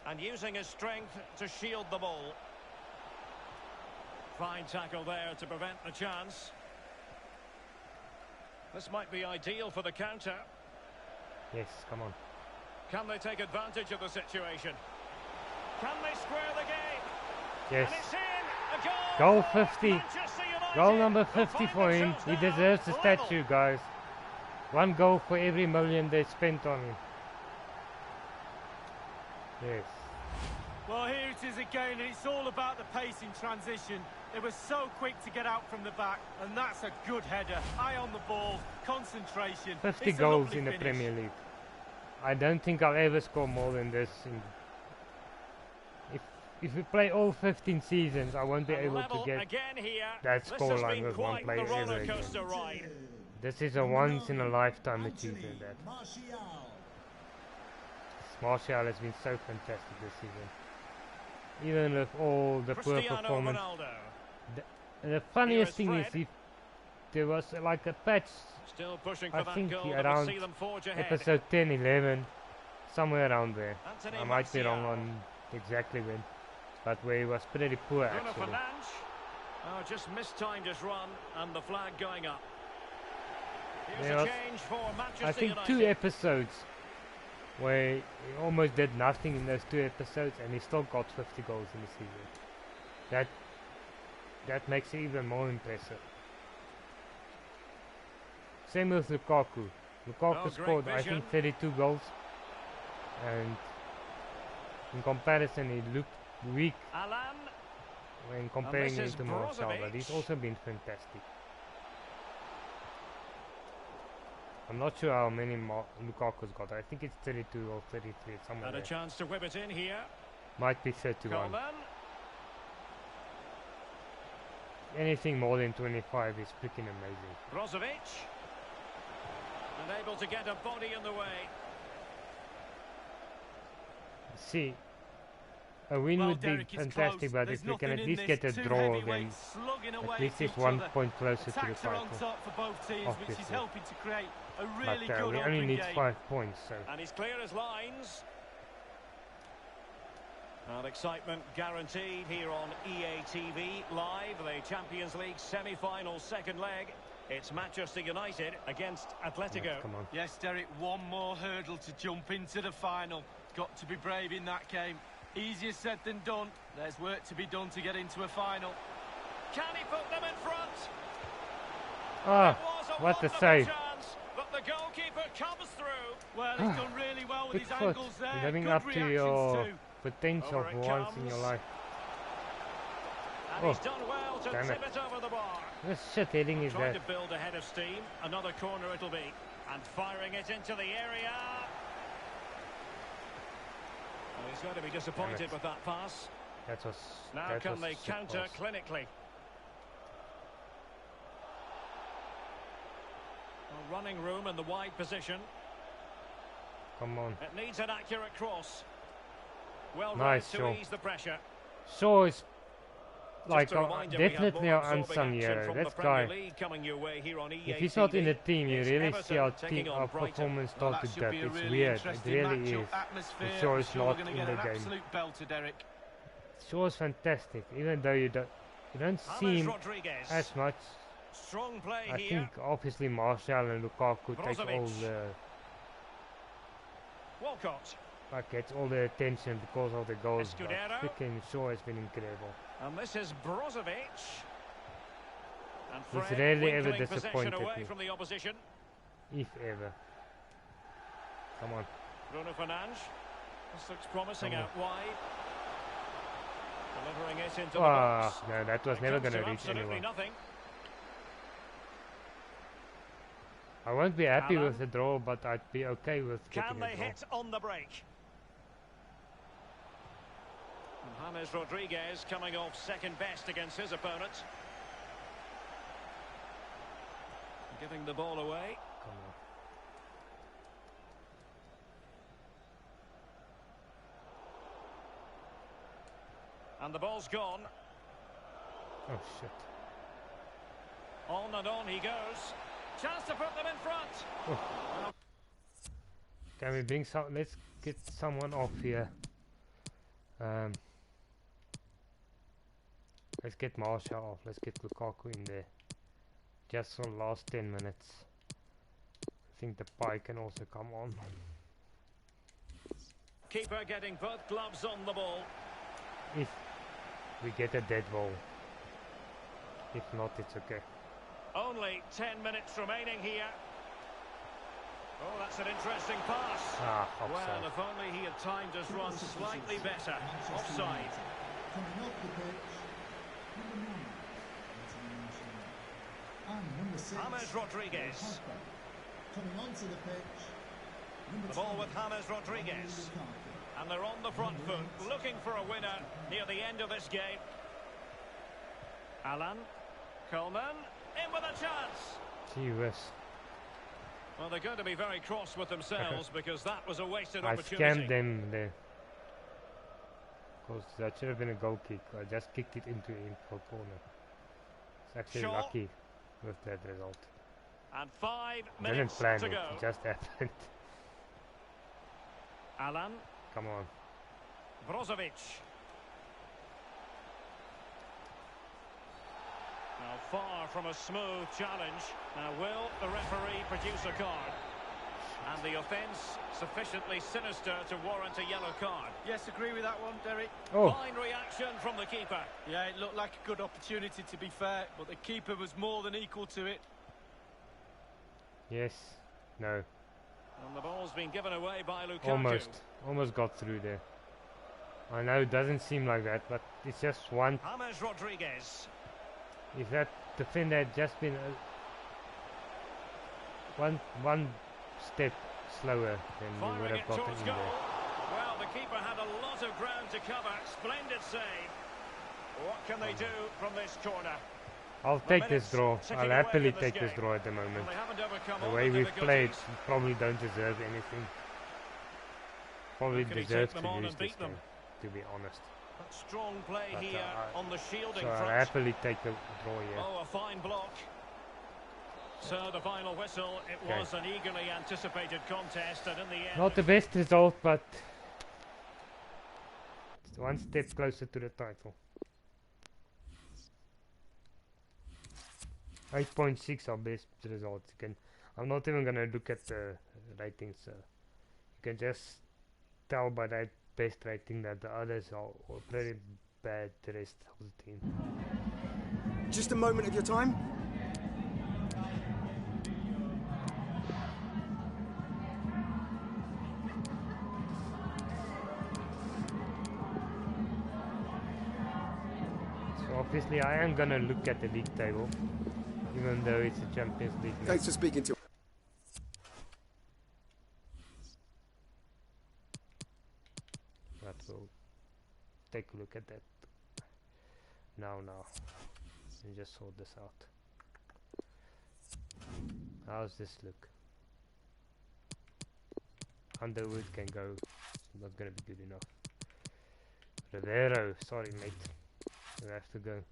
And using his strength to shield the ball. Fine tackle there to prevent the chance. This might be ideal for the counter. Yes, come on. Can they take advantage of the situation? Can they square the game? Yes. And it's in. A goal. Goal 50. Manchester United. Goal number They'll 50 find for him. themselves He now deserves the level. statue, guys. One goal for every million they spent on him. Yes. Well, here it is again, and it's all about the pace in transition. They were so quick to get out from the back, and that's a good header. Eye on the ball, concentration. 50 It's a goals lovely in the finish. Premier League. I don't think I'll ever score more than this. If we play all 15 seasons, I won't be And able to level get again here. that This has scoreline been with one quite player the ever roller again. coaster ride. This is a once-in-a-lifetime achievement. That Martial has been so fantastic this season. Even with all the poor Cristiano performance. Ronaldo. The funniest Here is thing is Fred. there was like a patch, Still pushing I for that think goal that will around see them forge ahead. episode 10, 11, somewhere around there. Anthony I might be wrong Martial. on exactly when, but where he was pretty poor Bruno actually. Fernandes. Oh, just mistimed his run and the flag going up. Here's There a was, change for Manchester I think, United. 2 episodes where he almost did nothing in those 2 episodes and he still got 50 goals in the season. That makes it even more impressive. Same with Lukaku. Lukaku great scored, I vision. think, 32 goals, and in comparison he looked weak Alan. when comparing him this is to Martial, but he's Brozovic. also been fantastic. I'm not sure how many Lukaku's got. I think it's 32 or 33, somewhere And a there. chance to whip it in here. Might be 31. Coleman. Anything more than 25 is freaking amazing. Brozovic. And able to get a body in the way. See, a win Well, would be Derek, it's fantastic, close. but There's if we can nothing at in least this. get a Two draw, then heavyweights slugging away at least at it's each 1 other. point closer to the Attacks are on title. top for both teams, which is Obviously. helping to create a really But good we only open need game. 5 points, so And he's clear as lines. And excitement guaranteed here on EA TV Live, the Champions League semi-final second leg. It's Manchester United against Atletico. yes, come on. Yes, Derek, one more hurdle to jump into the final. Got to be brave in that game. Easier said than done. There's work to be done to get into a final. Can he put them in front? Ah, It was a what a wonderful save. chance, but the goalkeeper comes through. Well, he's done really well with Good his foot. angles there. You're living Good up to reactions your too. potential Over for it once in your comes. life. And Oh, he's done well to damn tip it. it over the bar. What shit heading is Trying that? to build a head of steam. Another corner it'll be. And firing it into the area. Well, he's going to be disappointed with that pass. That was Now that can was they shit counter pass. clinically? Well, running room in the wide position. Come on. It needs an accurate cross. Well Nice, right to Shaw. ease the pressure. Shaw is like definitely our unsung hero. That guy. If he's not in the team, you really see our performance start to dip. It's weird. It really is. It sure is not in the game. Sure is fantastic, even though you don't see him as much. Strong play I here. think obviously Martial and Lukaku take all the Walcott. gets all the attention because of the goals. But Escudero. freaking Shaw has been incredible. And this is Brozovic. And He's Fred rarely ever winkling possession disappointed away me. from the opposition. If ever. Come on. Bruno Fernandes. This looks promising out wide. Delivering it into the box. No, that was It never comes going to to reach absolutely anyone. nothing. I won't be happy Alan. with the draw, but I'd be okay with Can getting they a draw. hit on the break? And James Rodriguez coming off second best against his opponent. Giving the ball away. Come on. And the ball's gone. Oh shit. On and on he goes. Chance to put them in front. Can we bring some? Let's get someone off here. Let's get Martial off. Let's get Lukaku in there. Just for the last 10 minutes. I think the pie can also come on. Keeper getting both gloves on the ball. If we get a dead ball. If not, it's okay. Only 10 minutes remaining here. Oh, that's an interesting pass. Ah, Well, offside. if only he had timed his run slightly better. Offside. Coming off the pitch, number 9, and number 6, James Rodriguez. coming onto the pitch, number The ball 10, with James Rodriguez. Lukaku. And they're on the front foot, looking for a winner near the end of this game. Alan. Coleman. In with a chance. Gee whiz. Well, they're going to be very cross with themselves because that was a wasted I opportunity. scammed them there. Because that should have been a goal kick. I just kicked it into a corner. It's actually Shaw. lucky with that result. And 5 Didn't minutes plan to it, go. it just happened. Alan. Come on. Brozovic. Now far from a smooth challenge. Now will the referee produce a card? And the offence sufficiently sinister to warrant a yellow card. Yes, agree with that one, Derek. Oh, Fine reaction from the keeper. Yeah, it looked like a good opportunity to be fair, but the keeper was more than equal to it. yes. No. And the ball's been given away by Lukaku. Almost got through there. I know it doesn't seem like that, but it's just one. James Rodriguez. If that defender had just been one step slower, then we would Firing have it gotten towards in goal. there. Well, the keeper had a lot of ground to cover. Splendid save. What can they do from this corner? I'll The take this minutes draw. ticking I'll away happily in this take this game. draw at the moment. Well, they haven't overcome The all way the we've played, difficulties. we probably don't deserve anything. Probably Can he deserve take them to on lose and this beat them? game, to be honest. But strong play But, here on the shielding So I'll front. happily take a draw here. Oh, a fine block. So the final whistle. It Okay. was an eagerly anticipated contest, and in the end, Not the best result, but it's one step closer to the title. 8.6 are best results. I'm not even gonna look at the ratings. You can just tell by that best rating that the others are pretty bad. The rest of the team. Just a moment of your time. So obviously I am gonna look at the league table, even though it's a Champions League match. Thanks for speaking to. But we'll take a look at that now and just sort this out. How's this look? Underwood can go, not gonna be good enough. Rivero, sorry mate. We have to go.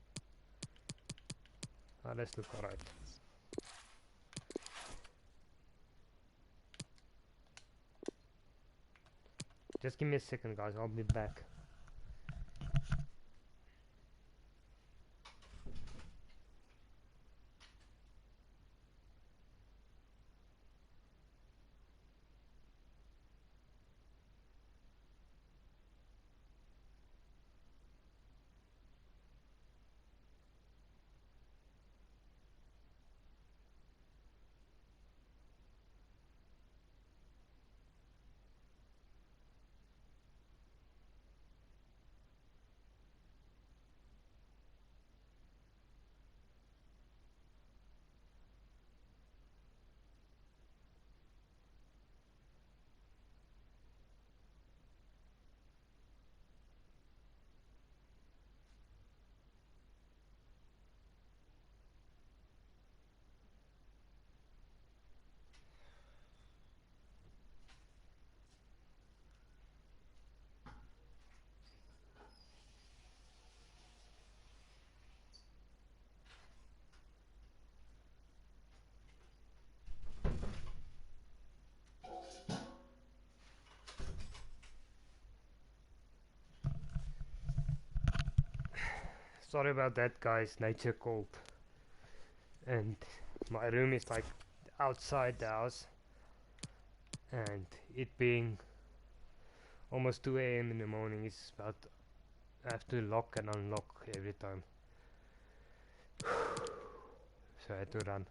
Ah, let's look alright. Just give me a second, guys. I'll be back. Sorry about that, guys. Nature called. And my room is like outside the house. And it being almost 2 AM in the morning, it's about... I have to lock and unlock every time. So I had to run.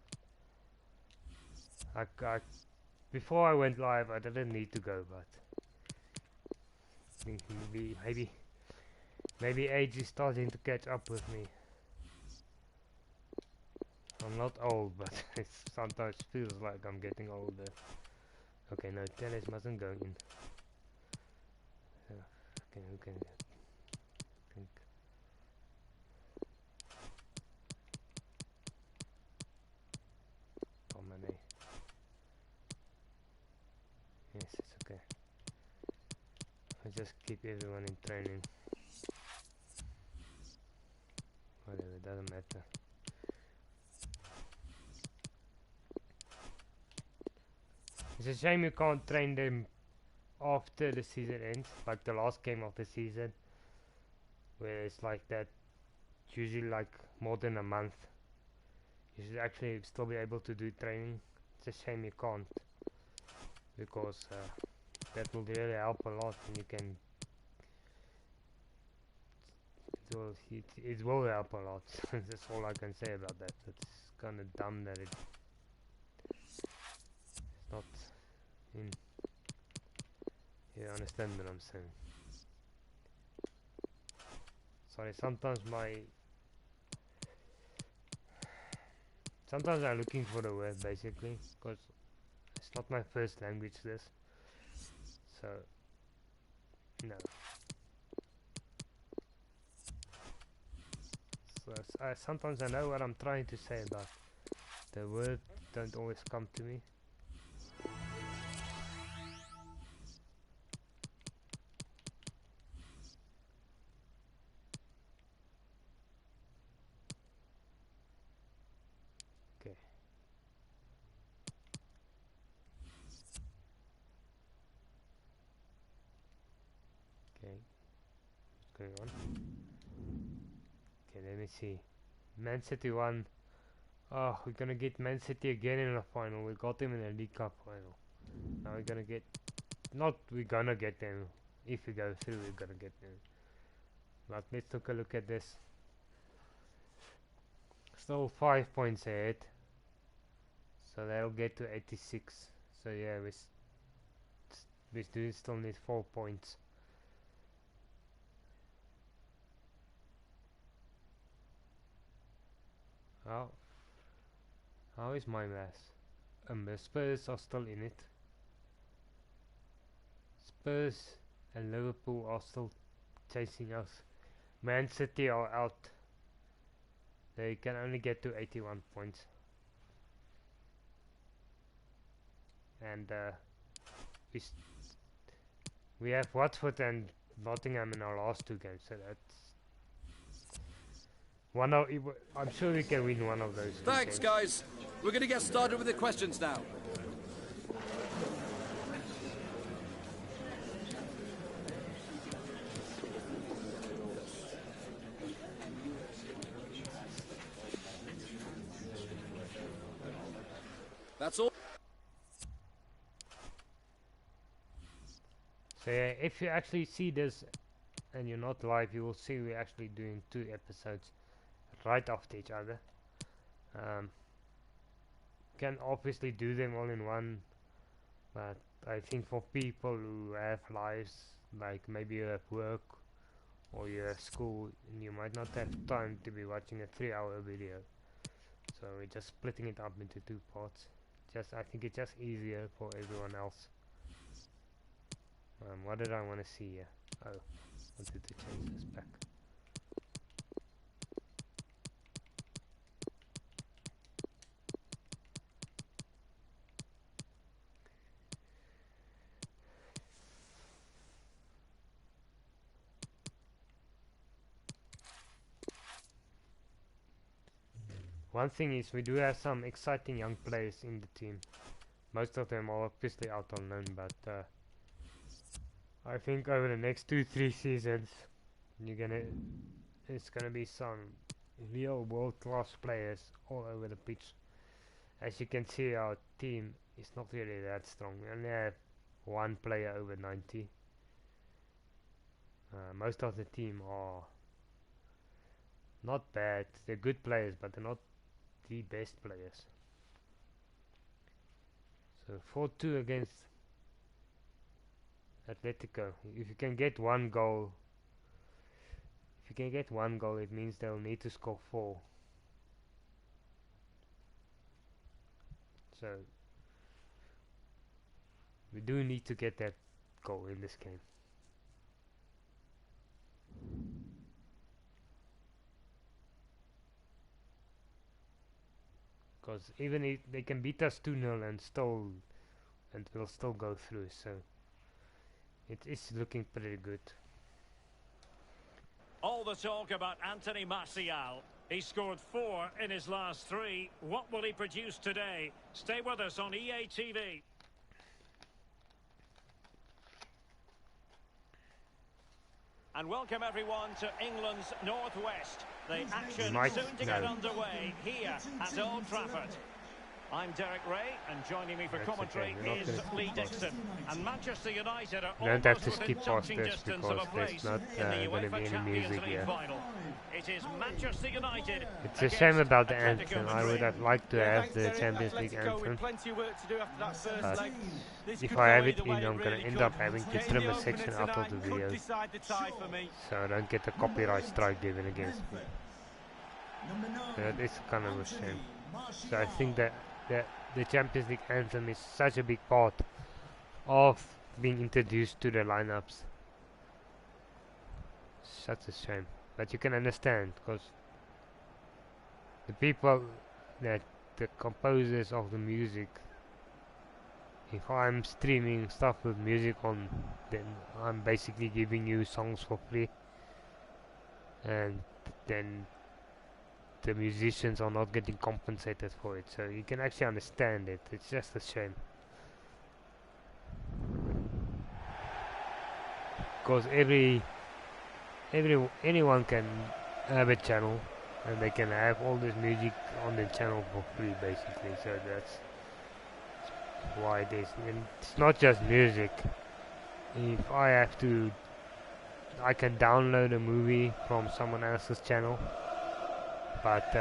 Before I went live, I didn't need to go, but I think maybe age is starting to catch up with me. I'm not old, but it sometimes feels like I'm getting older. Okay, no, tennis mustn't go in. Okay, okay. Think. Promenade. Yes, it's okay. I just keep everyone in training. Whatever, it doesn't matter. It's a shame you can't train them after the season ends, like the last game of the season, where it's like that, usually like more than a month. You should actually still be able to do training. It's a shame you can't, because that will really help a lot, and you can... It will help a lot. That's all I can say about that. It's kind of dumb that it's not in... You understand what I'm saying? Sorry, sometimes I'm looking for the word, basically, because it's not my first language, this. So, no. So, sometimes I know what I'm trying to say, but the words don't always come to me. Okay. Okay. What's going on? Okay, let me see. Man City won. Oh, we're gonna get Man City again in the final. We got them in the League Cup final. Now we're gonna get... Not we're gonna get them. If we go through, we're gonna get them. But let's take a look at this. Still 5 points ahead. So that'll get to 86. So yeah, we do still need 4 points. How is my math? The Spurs are still in it. Spurs and Liverpool are still chasing us. Man City are out. They can only get to 81 points. And we have Watford and Nottingham in our last 2 games, so I'm sure we can win one of those. Thanks, guys. We're going to get started with the questions now. That's all. So yeah, if you actually see this and you're not live, you will see we're actually doing 2 episodes right after each other. Can obviously do them all in one, but I think for people who have lives, like maybe you have work or you have school and you might not have time to be watching a 3-hour video, so we're just splitting it up into 2 parts. I think it's just easier for everyone else. What did I want to see here? Oh, I wanted to change this back. One thing is we do have some exciting young players in the team. Most of them are obviously out on loan, but I think over the next 2-3 seasons it's gonna be some real world-class players all over the pitch. As you can see, our team is not really that strong. We only have 1 player over 90. Most of the team are not bad. They're good players, but they're not the best players. So 4-2 against Atletico. If you can get 1 goal, it means they'll need to score 4. So we do need to get that goal in this game. Because even if they can beat us 2-0 and we'll still go through, so it is looking pretty good. All the talk about Anthony Martial. He scored 4 in his last 3. What will he produce today? Stay with us on EA TV. And welcome everyone to England's Northwest. The action soon to get underway here at Old Trafford. I'm Derek Ray, and joining me for commentary is Lee Dixon. And Manchester United are almost within touching distance of a place in the UEFA Champions League final. It is Manchester United. It's a shame about the anthem. I would have liked to have the Champions League anthem. But if I have it in, I'm going to end up having to trim a section out of the video, so I don't get a copyright strike given against me. So that is kind of a shame. So I think that the Champions League anthem is such a big part of being introduced to the lineups. Such a shame. But you can understand, because the people the composers of the music, if I'm streaming stuff with music on, then I'm basically giving you songs for free, and then the musicians are not getting compensated for it, so you can actually understand it. It's just a shame, because anyone can have a channel and they can have all this music on the channel for free, basically. So that's why it is. And it's not just music. If I have to, I can download a movie from someone else's channel, but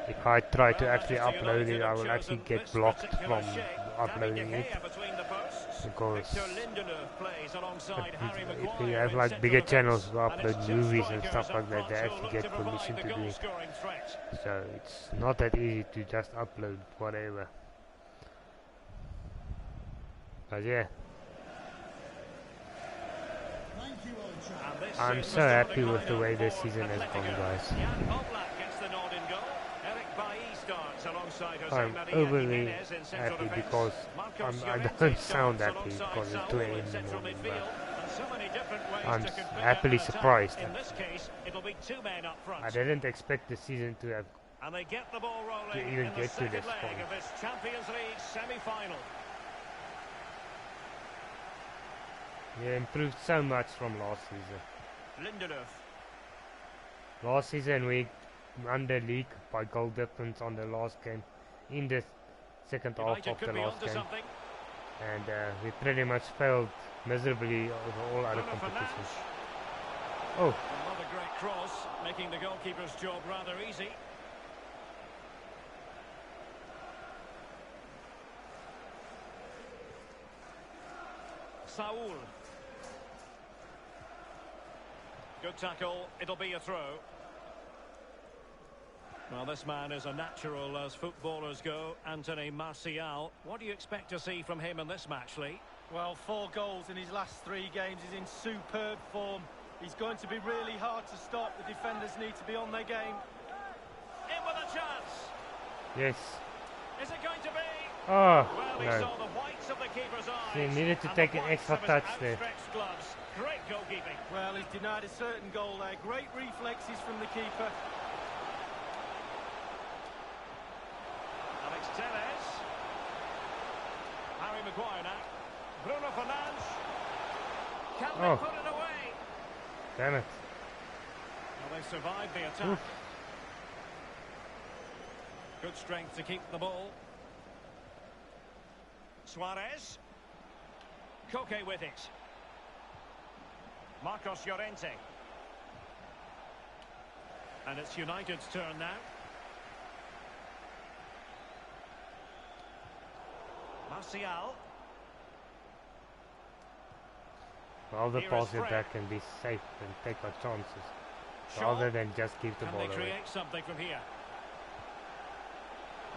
if I try to actually upload it, I will actually get blocked from uploading it, because if you have like bigger channels who upload movies and stuff like that, they actually get permission to do it. So it's not that easy to just upload whatever. But yeah, I'm so happy with the way this season has gone, guys. I'm overly happy because I don't sound happy because it's 2 AM in the morning, but I'm happily surprised. In this case, it'll be two men up front. I didn't expect the season to have. And they get the ball rolling even in the get to second this leg point. of this Champions League semi-final. He improved so much from last season. Lindelöf. Last season we won the league by goal difference on the last game, in the second half United of the could be last onto game, something. and we pretty much failed miserably over all other Bruno competitions. Fernandes. Oh, Another great cross, making the goalkeeper's job rather easy. Saul. Good tackle, it'll be a throw. Well, this man is a natural as footballers go, Anthony Martial. What do you expect to see from him in this match, Lee? Well, 4 goals in his last 3 games. He's in superb form. He's going to be really hard to stop. The defenders need to be on their game. In with a chance. yes. Is it going to be? Oh, Well, he no. saw the whites of the keeper's eyes. He needed to and take the an whites extra of his touch there. outstretched gloves. Great goalkeeping. Well, he's denied a certain goal there. Great reflexes from the keeper. Alex Tellez. Harry Maguire now. Bruno Fernandes. Can Oh. they put it away? Damn it. Well, they survived the attack. Oof. Good strength to keep the ball. Suarez. Koke with it. Marcos Llorente. And it's United's turn now. Martial. Well, the Here is pass it Fred. back and be safe and take our chances, Shaw. rather than just give the Can ball they away. create something from here?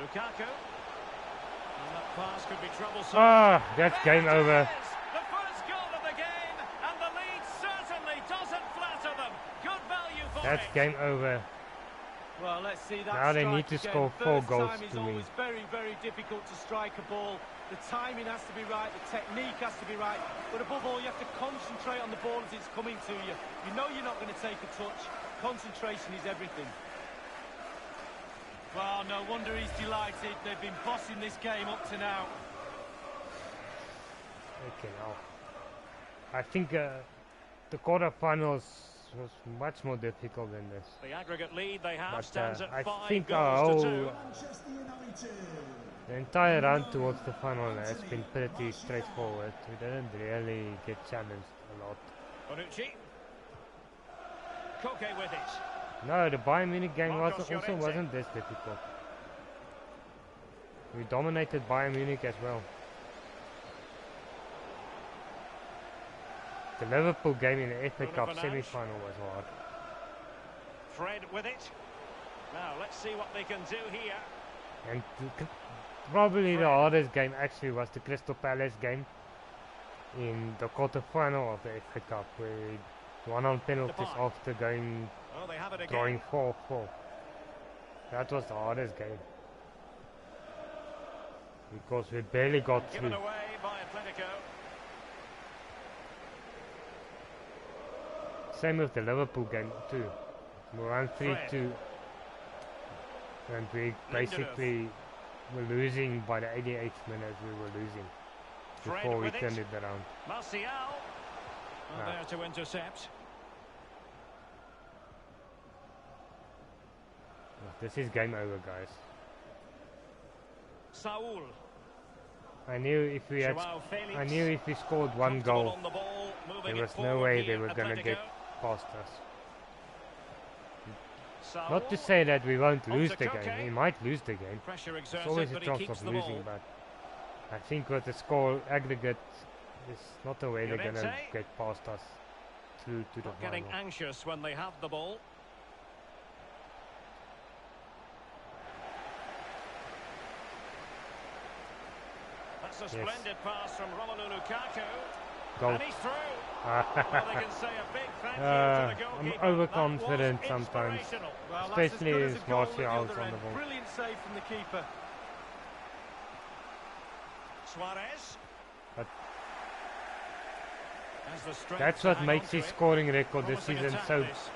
Lukaku. And that pass could be troublesome. Ah, that's game There it over. is! The first goal of the game, and the lead certainly doesn't flatter them. Good value for That's it. game over. Well, let's see that. Now they strike need to again. score 4 First goals time is to win. always very, very difficult to strike a ball. The timing has to be right, the technique has to be right, but above all, you have to concentrate on the ball as it's coming to you. You know you're not going to take a touch. Concentration is everything. Well, no wonder he's delighted. They've been bossing this game up to now. Okay, now I think the quarterfinals was much more difficult than this. The aggregate lead they have But stands I at 5 think goals to 2. Manchester United. the entire run towards the final has been pretty straightforward. We didn't really get challenged a lot. Bonucci. Koke with it. No, the Bayern Munich game Marcos also Llorente. wasn't this difficult. We dominated Bayern Munich as well. The Liverpool game in the FA Bruno Cup Fernandes. semi-final was hard. Fred with it. Now, let's see what they can do here. And probably the hardest game actually was the Crystal Palace game in the quarter-final of the FA Cup, where we won on penalties Depay. after going Oh, they have it again. drawing 4-4. That was the hardest game, because we barely got Given through. away by Atletico. Same with the Liverpool game too. We won 3-2, and we basically were losing by the 88th minute. We were losing Fred before we with it. turned it around. Martial. Ah. There to intercept. This is game over, guys. Saul. I knew if we had, Joao Felix. I knew if we scored one Comfortable goal, on the ball, moving there it was no forward way they here, were gonna Atletico. get past us. Saul. Not to say that we won't lose Onto the Koke. game. We might lose the game. Pressure There's exerted, always a but he chance keeps of the losing, ball. but I think with the score aggregate, there's not a way they're gonna Llorente. get past us through to the Not getting final. anxious when they have the ball. That's a splendid pass from Romelu Lukaku. Goal. And he's through. Well, they can say a big thank you to I'm the goalkeeper. overconfident That was sometimes. inspirational. Well, Especially that's as as good as a goal at the Martial's other on end. the ball. Brilliant save from the keeper. Suarez. But Has the strength that's to what hang makes on to his it. scoring record this Promising season attack, so this.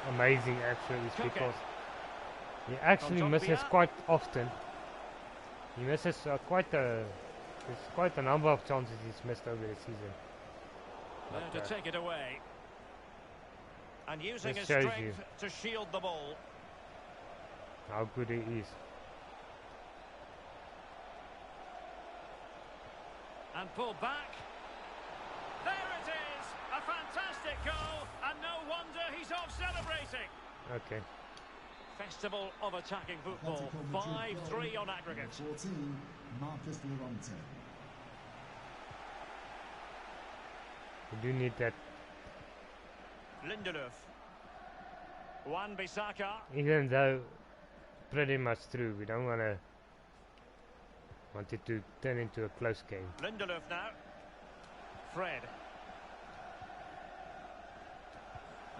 amazing actually is Koke. because he actually From misses Dogbia. quite often. He misses there's quite a number of chances he's missed over the season. There But, to take it away. And using his This shows strength to shield the ball. how good he is. And pulled back. There it is! A fantastic goal, and no wonder he's off celebrating. Okay. Festival of attacking football. 5-3 on aggregate. 14, Marcus Llorente. We do need that. Lindelöf. Wan-Bissaka. Even though pretty much true, we don't want it to turn into a close game. Lindelöf now. Fred.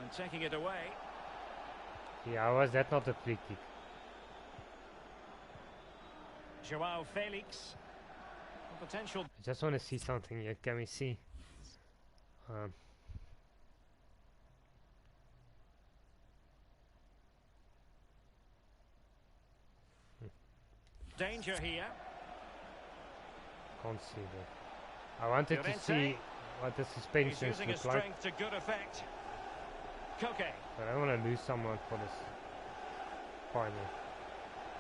And taking it away. Yeah, how was that not a free kick? Joao Felix. A potential. I just want to see something here. Can we see? Danger here. Can't see that. I wanted to Llorente. see what the He's suspensions using his look like, strength to good effect. Koke. but I don't want to lose someone for this final.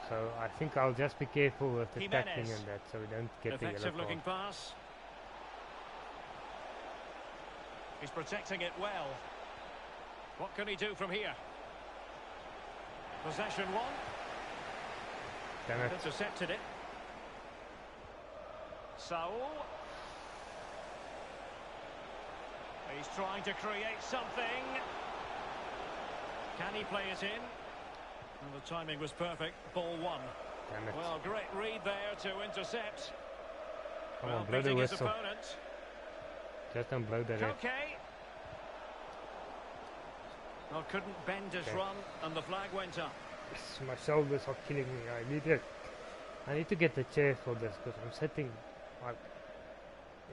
So I think I'll just be careful with the tackling Jimenez. and that, so we don't get the yellow Effective card. looking pass. He's protecting it well. What can he do from here? Possession one. Damn it. Intercepted it. Saul. He's trying to create something. Can he play it in? And the timing was perfect. Ball one. Damn it. Well, great read there to intercept. Come Well, on, blow the beating his whistle. opponent. Just don't blow the red. Koke. Well, couldn't bend his Okay. run, and the flag went up. Yes, my shoulders are killing me. I need to get the chair for this because I'm sitting. Like,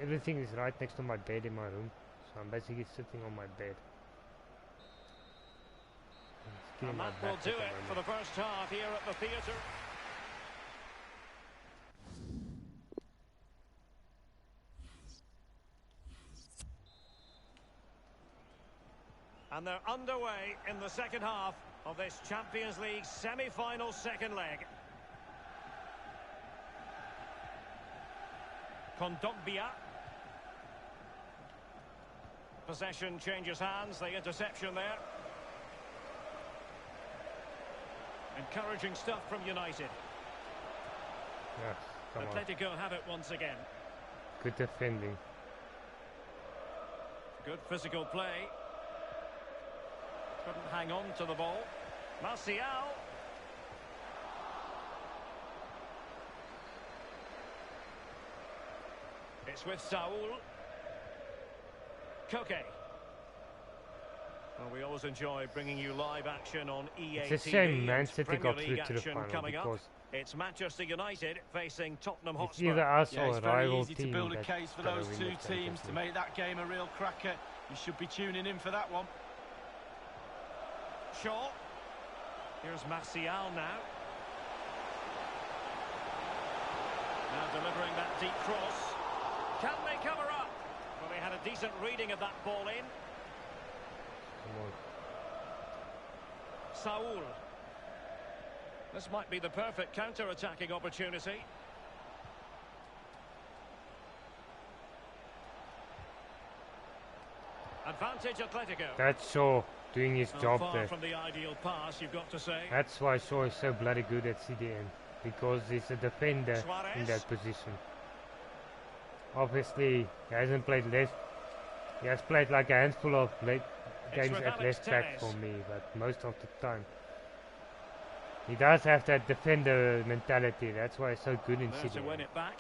everything is right next to my bed in my room, so I'm basically sitting on my bed. It's killing And my that will back do at the it for moment. the first half here at the theatre. And they're underway in the second half of this Champions League semi-final second leg. Kondogbia. Possession changes hands, the interception there. Encouraging stuff from United. Yes, come on. Atletico have it once again. Good defending. Good physical play. Couldn't hang on to the ball. Martial. It's with Saul. Koke. Well, we always enjoy bringing you live action on EA It's a TV shame Man and City Premier got through League to the action final coming up. because It's Manchester United facing Tottenham it's Hotspur. either us Yeah, or it's a very rival easy to team build a that's case for gonna those win two the Champions teams to League. make that game a real cracker. You should be tuning in for that one. Shaw. Here's Martial now. Now delivering that deep cross. Can they cover up? Well, they had a decent reading of that ball in. Come on. Saul. This might be the perfect counter-attacking opportunity. Advantage Atletico. That's Shaw doing his Not job far there. from the ideal pass, you've got to say. That's why Shaw is so bloody good at CDM, because he's a defender in Suarez. that position. Obviously, he hasn't played left. He has played like a handful of games with at Alex left back Telles. for me, but most of the time he does have that defender mentality. That's why he's so good in There to CDM. win it back.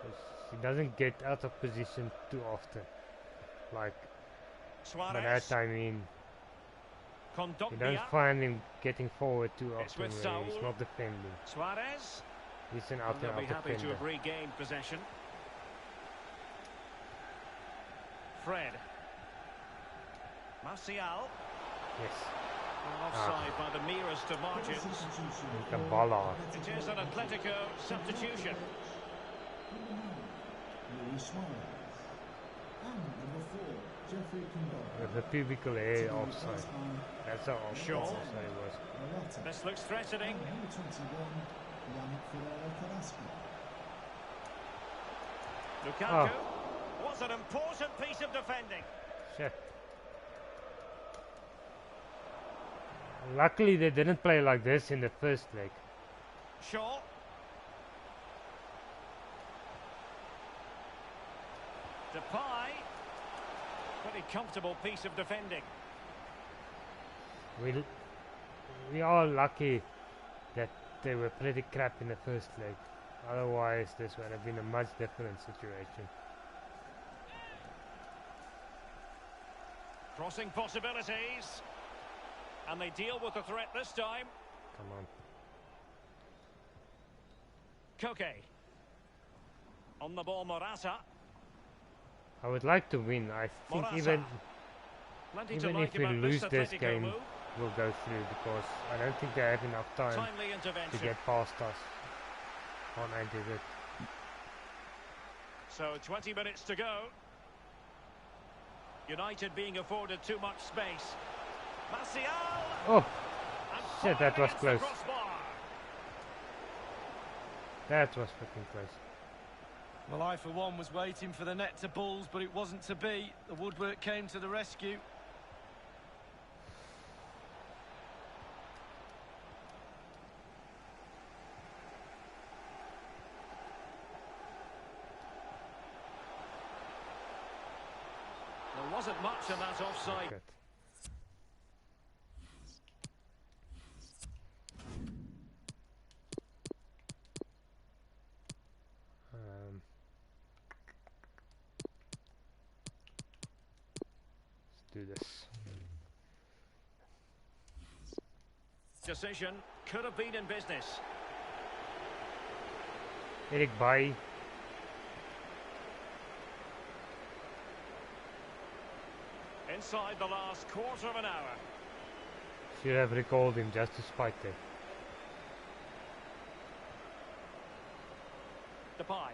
'Cause he doesn't get out of position too often. Like, by that Suarez. I mean, you don't Kondogbia. find him getting forward too It's often with where he's Saul. not defending. Suarez. He's an And out they'll and be out happy to defender. have regained possession. Fred. Martial. Yes. Offside by the nearest of margins. The ball. It is an Atletico substitution. Luis Suarez. And number 4, Jeffrey Kimball. With the pubical hair offside. That's how offside Sure. it was. Morata. This looks threatening. Number 21, Yannick Ferreira-Carrasco. Lukaku. Was an important piece of defending. Shit. Luckily they didn't play like this in the first leg. Shaw. Depay. Pretty comfortable piece of defending. We are lucky that they were pretty crap in the first leg. Otherwise this would have been a much different situation. Crossing possibilities. And they deal with the threat this time. Come on. Koke. On the ball, Morata. I would like to win. I think Morata. even Plenty to if like we about lose this Atletico game, move. we'll go through because I don't think they have enough time Timely to intervention. get past us. Can't I did it? So 20 minutes to go. United being afforded too much space. Martial. Oh, And shit, that fired was against the close. crossbar. That was fucking close. Well, I for one was waiting for the net to bulls, but it wasn't to be. The woodwork came to the rescue. There wasn't much in that offside. Good. Let's do this. Decision could have been in business. Eric Bailly. Inside the last quarter of an hour. Should have recalled him just to spite them. Depay.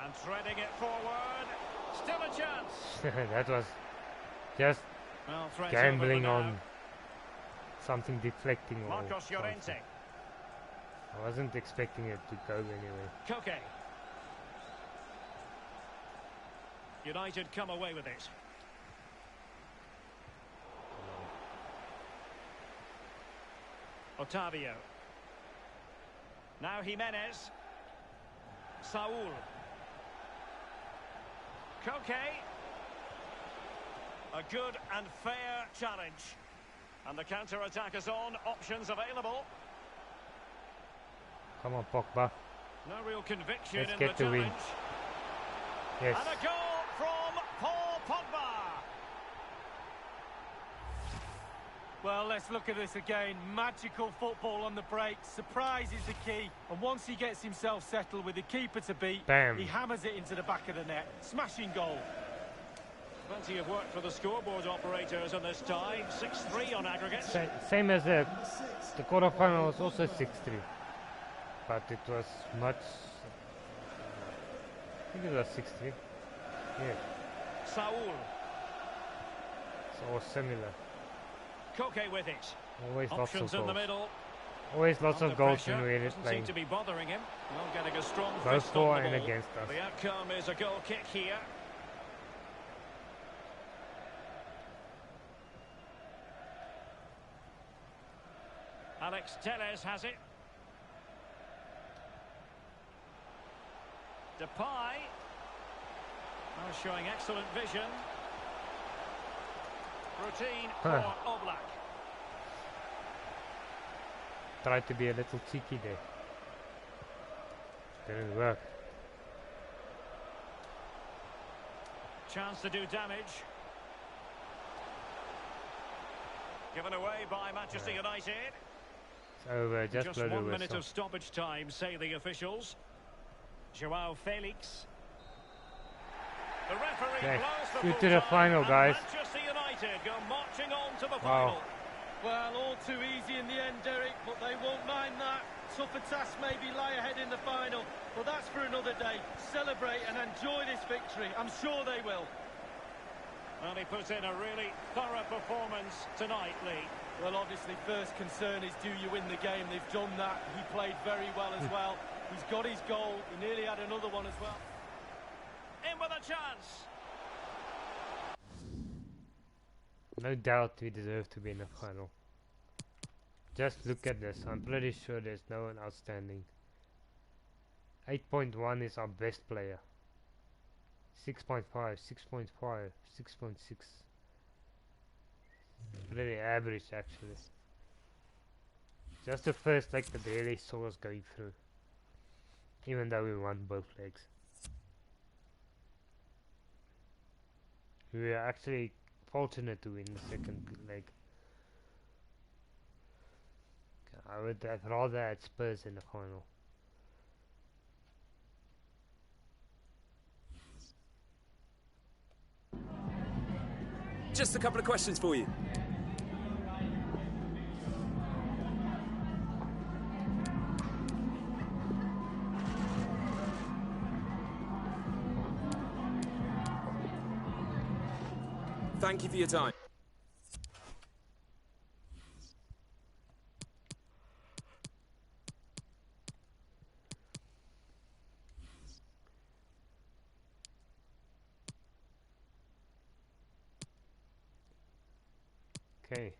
And threading it forward. Still a chance. That was just Well, threat gambling over now. on something deflecting or Marcos something. Llorente. I wasn't expecting it to go anyway. Koke. United come away with it. Otavio. Now Jimenez. Saul. Koke. A good and fair challenge. And the counter-attack is on. Options available. Come on, Pogba. No real conviction Let's in get the the win. challenge. Yes. And a goal from Paul Pogba. Well, let's look at this again. Magical football on the break. Surprise is the key. And once he gets himself settled with the keeper to beat, Bam. he hammers it into the back of the net. Smashing goal. Plenty of work for the scoreboard operators in this tie. 6-3 on aggregate. Same as the quarterfinal was also 6-3. But it was much... I think it was 6-3. Yeah, Saul. so it was similar. Koke with it. Always lots of Options in the goals. middle. Always lots Under of goals pressure. when we're Doesn't playing. seem to be bothering him. Not getting a strong Both fist for on the and ball. against us. The outcome is a goal kick here. Alex Telles has it. Depay. Now showing excellent vision. Routine for Oblak. Tried to be a little cheeky there. Didn't work. Chance to do damage. Given away by Manchester United. It's over, just blow the 1 minute whistle. of stoppage time, say the officials. Joao Felix. The referee Okay. blows Good to the final, guys. Manchester United go marching on to the Wow. final. Well, all too easy in the end, Derek, but they won't mind that. Tougher tasks maybe lie ahead in the final, but that's for another day. Celebrate and enjoy this victory. I'm sure they will. Well, he put in a really thorough performance tonight, Lee. Well, obviously, first concern is do you win the game? They've done that. He played very well as well. He's got his goal. He nearly had another one as well. In with a chance. No doubt we deserve to be in the final. Just look at this. I'm pretty sure there's no one outstanding. 8.1 is our best player. 6.5, 6.5, 6.6. Pretty average actually. Just the first leg that really saw us going through. Even though we won both legs. We were actually fortunate to win the second leg. I would have rather had Spurs in the final. Just a couple of questions for you. Thank you for your time. Okay.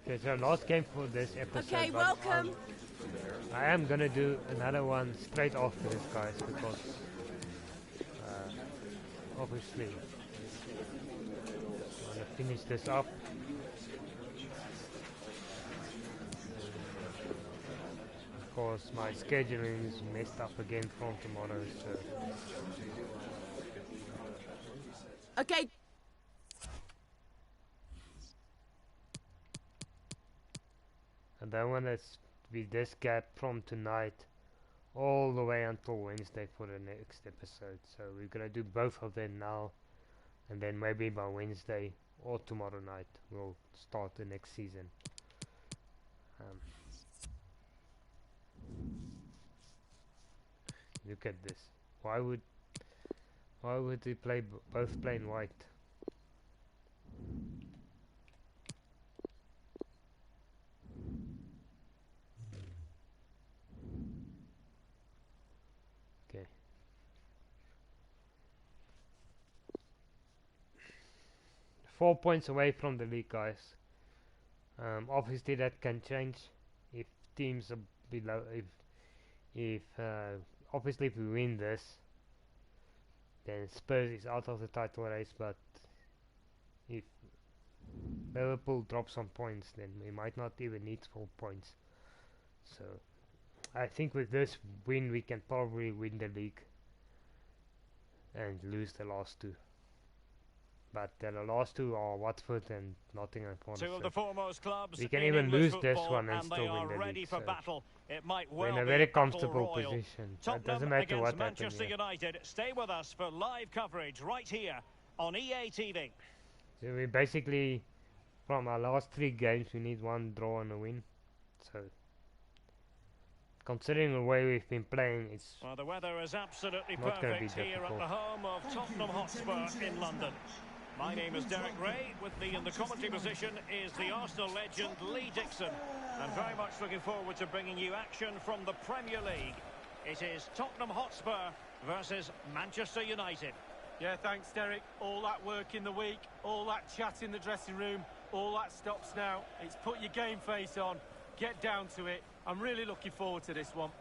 Okay, so last game for this episode. Okay, but, welcome. I am gonna do another one straight after this, guys, because obviously I wanna finish this up. Of course, my scheduling is messed up again from tomorrow, so Okay. I don't want to be this gap from tonight all the way until Wednesday for the next episode. So we're gonna do both of them now, and then maybe by Wednesday or tomorrow night we'll start the next season. Look at this. Why would they play both play in white? Okay. 4 points away from the league, guys. Obviously that can change if teams are below. If obviously if we win this, then Spurs is out of the title race. But if Liverpool drops some points, then we might not even need 4 points. So I think with this win we can probably win the league and lose the last two. But the last two are Watford and Nottingham Forest. Two of the foremost clubs. We can in even English lose this football, one and they still are win the ready league. for So battle. It might we're well in a be very battle comfortable royal. position. It Tottenham doesn't matter against what happens Manchester here. United. Stay with us for live coverage right here on EA TV. So we basically, from our last 3 games, we need 1 draw and a win. So considering the way we've been playing, it's Well, the weather is absolutely not gonna be perfect here at difficult. the home of Tottenham Hotspur in London. My name is Derek Ray. With me in the commentary position is the Arsenal legend Lee Dixon. I'm very much looking forward to bringing you action from the Premier League. It is Tottenham Hotspur versus Manchester United. Yeah, thanks, Derek. All that work in the week, all that chat in the dressing room, all that stops now. It's put your game face on, get down to it. I'm really looking forward to this one.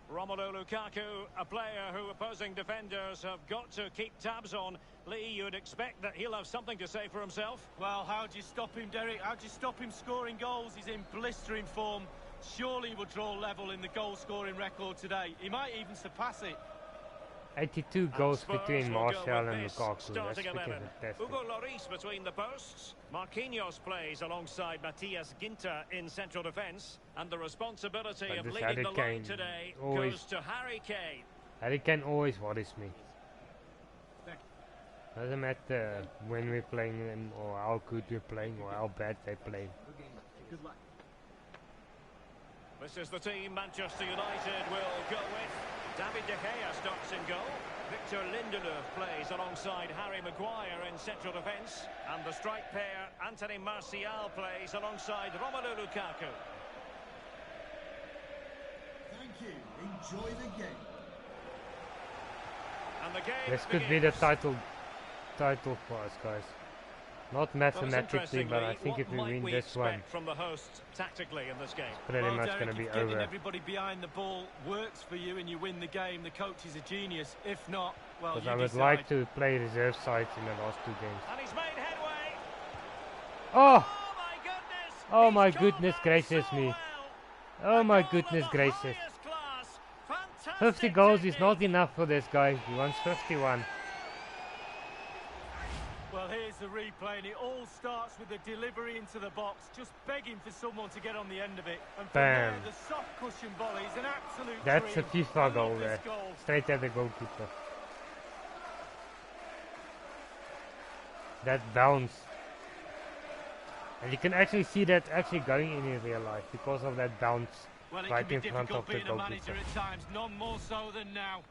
Romelu Lukaku, a player who opposing defenders have got to keep tabs on. Lee, you'd expect that he'll have something to say for himself. Well, how do you stop him, Derek? How do you stop him scoring goals? He's in blistering form. Surely he will draw level in the goal-scoring record today. He might even surpass it. 82 goals between Martial and Lukaku. That's freaking fantastic. Hugo Lloris between the posts. Marquinhos plays alongside Matthias Ginter in central defence. And the responsibility But of this leading Harry the line Kane today always- goes to Harry Kane. Harry Kane always worries me. Doesn't matter when we're playing them or how good we're playing or how bad they play. Good luck. This is the team Manchester United will go with. David De Gea starts in goal. Victor Lindelof plays alongside Harry Maguire in central defence. And the strike pair, Anthony Martial, plays alongside Romelu Lukaku. Thank you. Enjoy the game. And the game This could be the begins. title for us, guys. Not Well, it's mathematically, but I think what if we might win we this one, expect from the hosts tactically in this game? pretty Well, much Derek, going to be if getting over. everybody behind the ball works for you and you win the game, the coach is a genius. If not, well, Because you I would decide. like to play reserve sides in the last 2 games. And he's made headway. Oh! Oh my goodness! Oh He's my got goodness that gracious so me. well. Oh A my goal goodness of the gracious. highest class. Fantastic 50 goals is technique. not enough for this guy. He wants 51. Well, here's the replay, and it all starts with the delivery into the box, just begging for someone to get on the end of it. And from there, Bam. the soft cushion volley is an absolute That's a dream. FIFA I love goal this there. goal. Straight at the goalkeeper. That bounce. And you can actually see that actually going in real life because of that bounce Well, it right can in be front of difficult the being a manager goalkeeper. at times, none more so than now.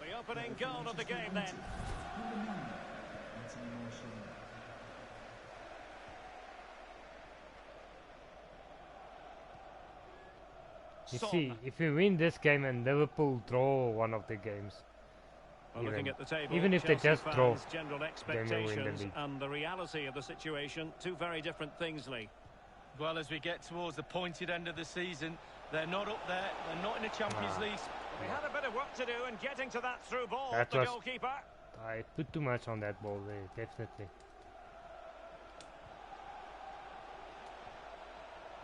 The opening goal of the game then. Number 9, Anthony Martial. You Son. see, if we win this game and Liverpool draw one of the games, Well, looking at the table, even if they Chelsea just draw, fans' general then they win the expectations league. and the reality of the situation, two very different things, Lee. Well, as we get towards the pointed end of the season, they're not up there, they're not in the Champions League. We had a bit of work to do in getting to that through ball. That The was- goalkeeper. I put too much on that ball there, definitely.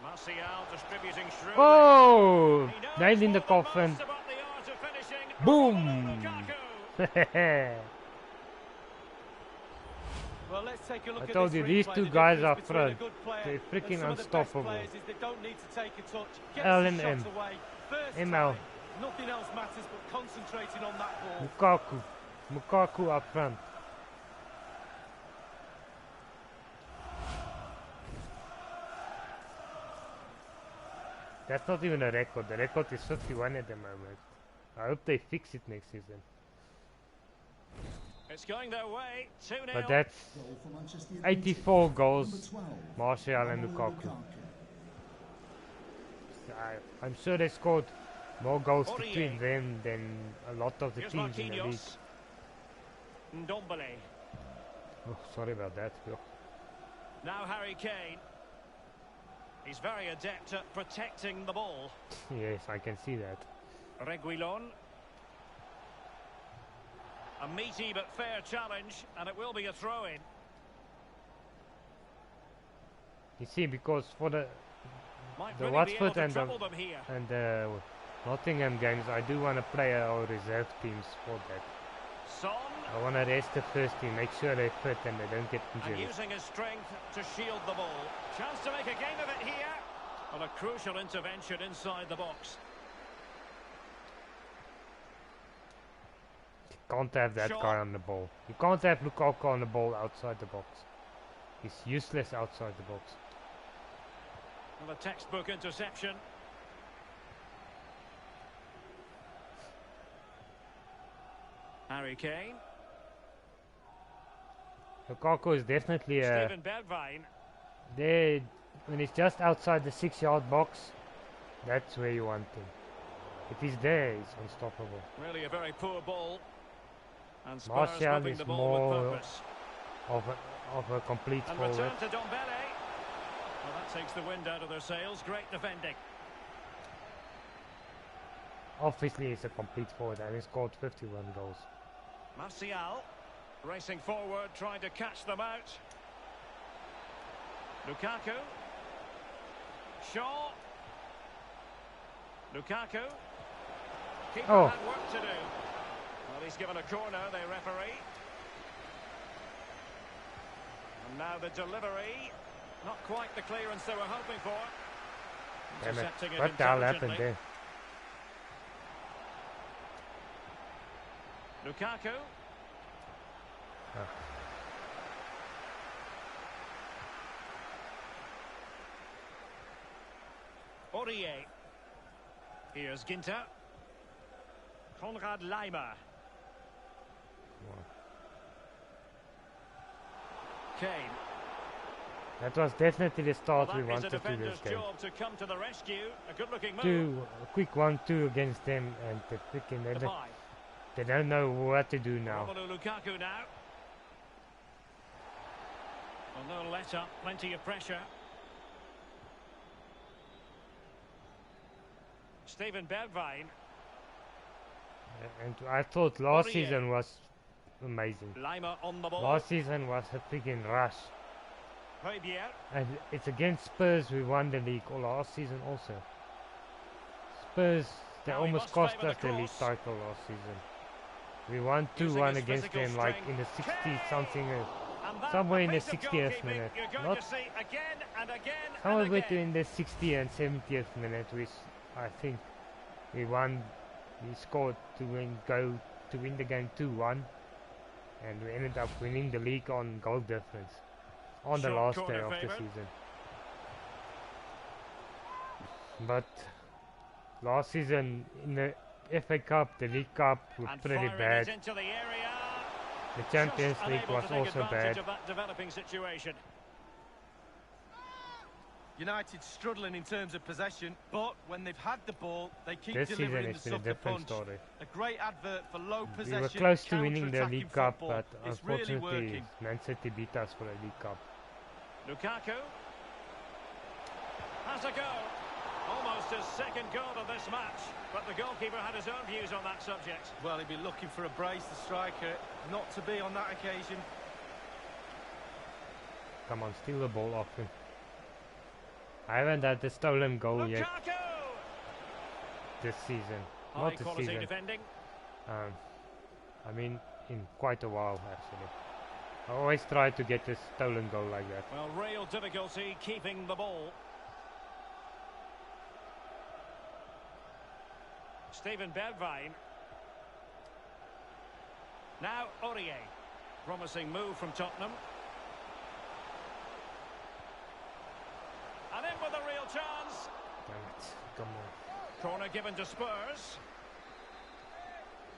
Martial distributing shrewdly. Oh! He knows Nailed in the more than coffin. most about the art of finishing. Boom! Romelu Lukaku. Well, let's take a look I at told this you, these replay. two The guys difference are between a front. good player They're and freaking some of the best unstoppable. players is they don't need to take a touch. Gets L the and shot M. away. First ML. time, nothing else matters but concentrating on that ball. Lukaku. Lukaku up front. That's not even a record. The record is 51 at the moment. I hope they fix it next season. It's going their way. 2-0. But that's Goal for Manchester United. 84 Number goals. 12, Martial and Romelu Lukaku. I'm sure they scored more goals Aurier. between them than a lot of the Here's teams in the league. Marquinhos. Ndombele. Oh, sorry about that. Yo. Now Harry Kane. He's very adept at protecting the ball. Yes, I can see that. Reguilon. A meaty but fair challenge, and it will be a throw-in. You see, because for the Might The really be able Watford to and the- trouble them here. Nottingham games, I do want to play our reserve teams for that. Son, I want to rest the first team, make sure they're fit and they don't get and injured. using his strength to shield the ball. Chance to make a game of it here. Well, a crucial intervention inside the box. You can't have that Shaw. guy on the ball. You can't have Lukaku on the ball outside the box. He's useless outside the box. Well, a textbook interception. Harry Kane. Lukaku is definitely Steven Bergwijn. there when he's just outside the 6-yard box. That's where you want him. If he's there, he's unstoppable. Really a very poor ball. And Spurs Martial moving is the ball with more purpose. Of a complete And forward. return to Ndombele. Well, that takes the wind out of their sails. Great defending. Obviously, he's a complete forward and he scored 51 goals. Martial racing forward, trying to catch them out. Lukaku. Shaw. Lukaku. Keeper Oh. had work to do. Well, he's given a corner, the referee. And now the delivery. Not quite the clearance they were hoping for. Damn it. Intercepting it What the hell happened intelligently. there? Lukaku. Aurier. Here's Ginter. Konrad Laimer. Kane. That was definitely the start we Well, that is wanted a to this defender's game. job to come to the rescue. A good-looking move. A quick 1-2 against them, and they don't know what to do now. Romelu Lukaku now. Well, no let up, plenty of pressure. Steven Bergwijn. And I thought last Aurier. season was amazing. Laimer on the ball. Last season was a freaking rush. Højbjerg. And it's against Spurs we won the league last season also. Spurs, they Now he almost must cost favour us the the league cross. title last season. We won Using 2-1 his against physical them like strength. in the 60 something, And that somewhere in the piece of 60th goalkeeping minute. You're going Not to see again and again and somewhere again. between the 60th and 70th minute, which I think we won. We scored to win the game 2-1, and we ended up winning the league on goal difference on the Short last corner day of the favourite. season. But last season in the FA Cup, the League Cup were And pretty firing bad. it into the area. The Champions Just League unable was to take also advantage bad. of that developing situation. United struggling in terms of possession, but when they've had the ball, they keep This season delivering the it's been a sucker different punch. story. A great advert for low We possession. were close to winning the counter-attacking League Cup, football. but It's really unfortunately working. Man City beat us for the League Cup. Lukaku has a go. Almost his second goal of this match, but the goalkeeper had his own views on that subject. Well, he'd be looking for a brace, the striker, not to be on that occasion. Come on, steal the ball off him. I haven't had the stolen goal yet Lukaku! this season. High Not this quality season. defending. I mean, in quite a while actually. I always try to get a stolen goal like that. Well, real difficulty keeping the ball. Steven Bergwijn. Now Aurier. Promising move from Tottenham. And in with a real chance. Damn it, come on. Corner given to Spurs.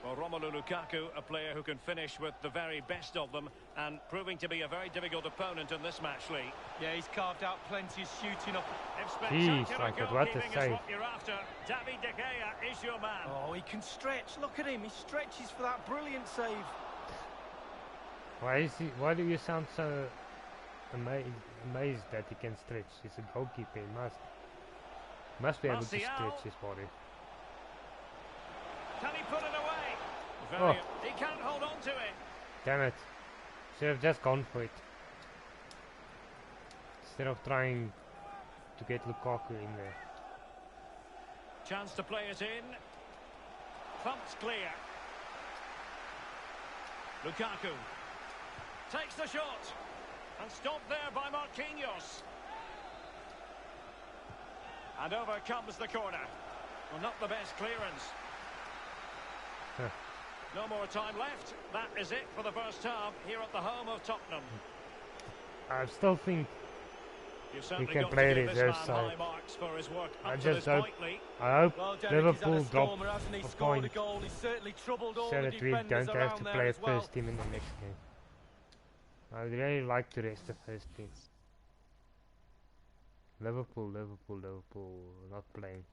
Well, Romelu Lukaku, a player who can finish with the very best of them, and proving to be a very difficult opponent in this match, Lee. Yeah, he's carved out plenty of shooting up. If Jeez, spectacular like that, what a goalkeeping is save. what you're after, David De Gea is your man. Oh, he can stretch. Look at him. He stretches for that brilliant save. Why do you sound so amazed that he can stretch? He's a goalkeeper, he must be able to Martial. stretch his body. Can he put it away? Oh. He can't hold on to it. Damn it. Should have just gone for it. Instead of trying to get Lukaku in there. Chance to play it in. Thumped clear. Lukaku takes the shot and stopped there by Marquinhos. And over comes the corner. Well, not the best clearance. No more time left. That is it for the first half here at the home of Tottenham. I still think You've certainly can got play to give it this man reserve side. high marks for his work I up to just this hope- point, Lee. I hope Well, Derek, Liverpool he's had a drop stormer, hasn't he? a Scored a point goal. He's certainly troubled all so the that we defenders don't have around to there play a as well. first team in the next game. I would really like to rest the first team. Liverpool not playing.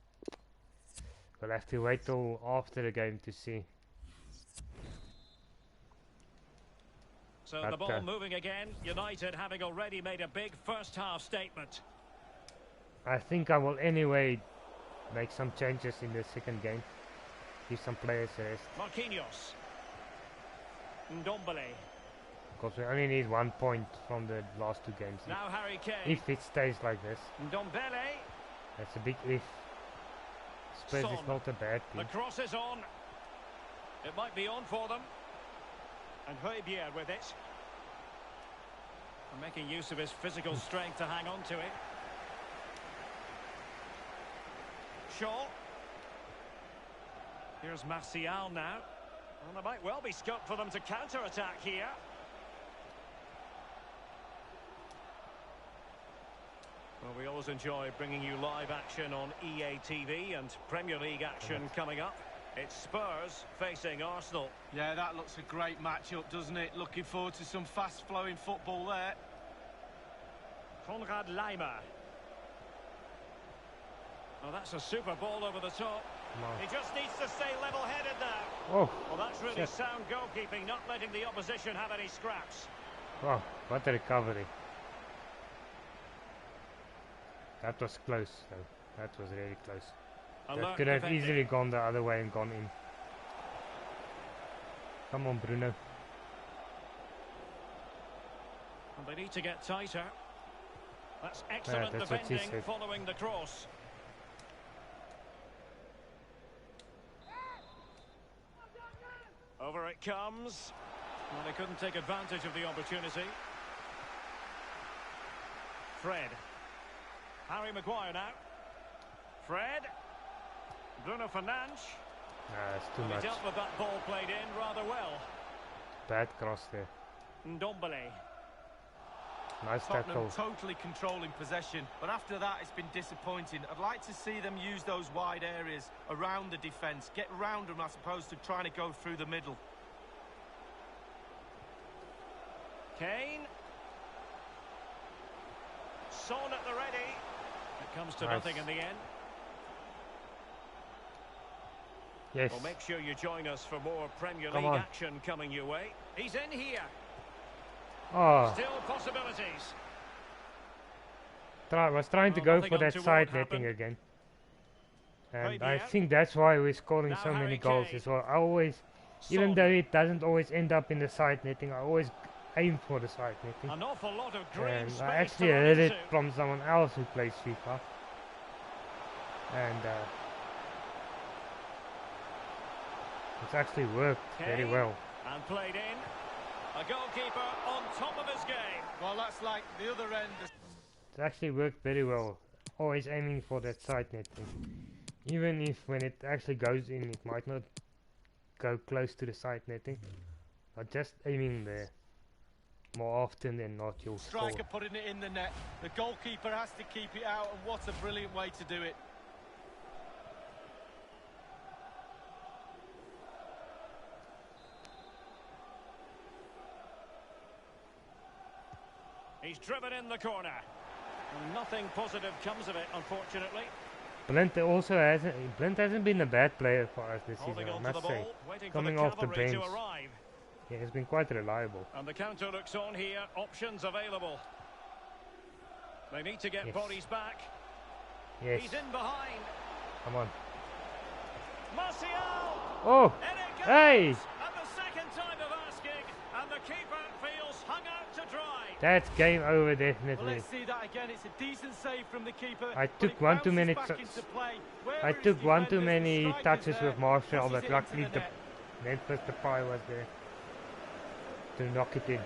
We'll have to wait till after the game to see. So But, the ball moving again. United having already made a big first half statement. I think I will anyway make some changes in the second game. Give some players a rest. Marquinhos. Ndombele. Because we only need 1 point from the last two games. Now Harry Kane. If it stays like this. Ndombele. That's a big if. Spurs is Son. not a bad The team. cross is on. It might be on for them. And Højbjerg with it. And making use of his physical strength to hang on to it. Shaw. Here's Martial now. Well, there might well be scope for them to counter-attack here. Well, we always enjoy bringing you live action on EA TV and Premier League action coming up. It's Spurs facing Arsenal. Yeah, that looks a great matchup, doesn't it? Looking forward to some fast-flowing football there. Konrad Laimer. Oh, that's a super ball over the top. He just needs to stay level-headed now. Oh, Well, that's really shit. sound goalkeeping, not letting the opposition have any scraps. Wow, what a recovery. That was close, though. That was really close. That Alert could have defending. easily gone the other way and gone in. Come on, Bruno. And they need to get tighter. That's excellent that's what she defending said. following the cross. Over it comes. Well, they couldn't take advantage of the opportunity. Fred. Harry Maguire now. Fred. Bruno Fernandes. Nah, it's too Well, much. he dealt with that ball played in rather well. Bad cross there. Ndombele. Nice Tottenham tackle. totally controlling possession, but after that it's been disappointing. I'd like to see them use those wide areas around the defence, get round them as opposed to trying to go through the middle. Kane. Son at the ready. It comes to Nice. nothing in the end. Yes. Well, make sure you join us for more Premier Come League on. action coming your way. He's in here. Oh, Still possibilities. was trying to Well, go nothing for that untoward side netting happened. again. And I Højbjerg. think that's why we're scoring Now so many Harry goals Kane. as well. I always, even Son. though it doesn't always end up in the side netting, I always aim for the side netting. An awful lot of green And space I to actually run heard it into. from someone else who plays FIFA. And it's actually worked very Kane. well. And played in. A goalkeeper on top of his game. Well, that's like the other end. It's actually worked very well. Always aiming for that side netting. Even if when it actually goes in, it might not go close to the side netting. But just aiming there. More often than not, you'll score. Striker putting it in the net. The goalkeeper has to keep it out, and what a brilliant way to do it. He's driven in the corner. And nothing positive comes of it, unfortunately. Blint hasn't been a bad player for us this season, Holding I on to the must say. ball, waiting Coming for the off the cavalry to bench. arrive. He has been quite reliable. And the counter looks on here. Options available. They need to get Yes. bodies back. Yes, He's in behind. come on. Martial! Oh, In it goes! hey! And the second time of asking. And the keeper feels hung out to dry. That's game over Well, definitely. let's see that again. It's a decent save from the keeper. I but took it one too bounces many back touch- into play. Where I are his took one too defenders? many The striker's touches there. with Martial, Pushes but it into luckily the net. then first the pie was there to knock it in.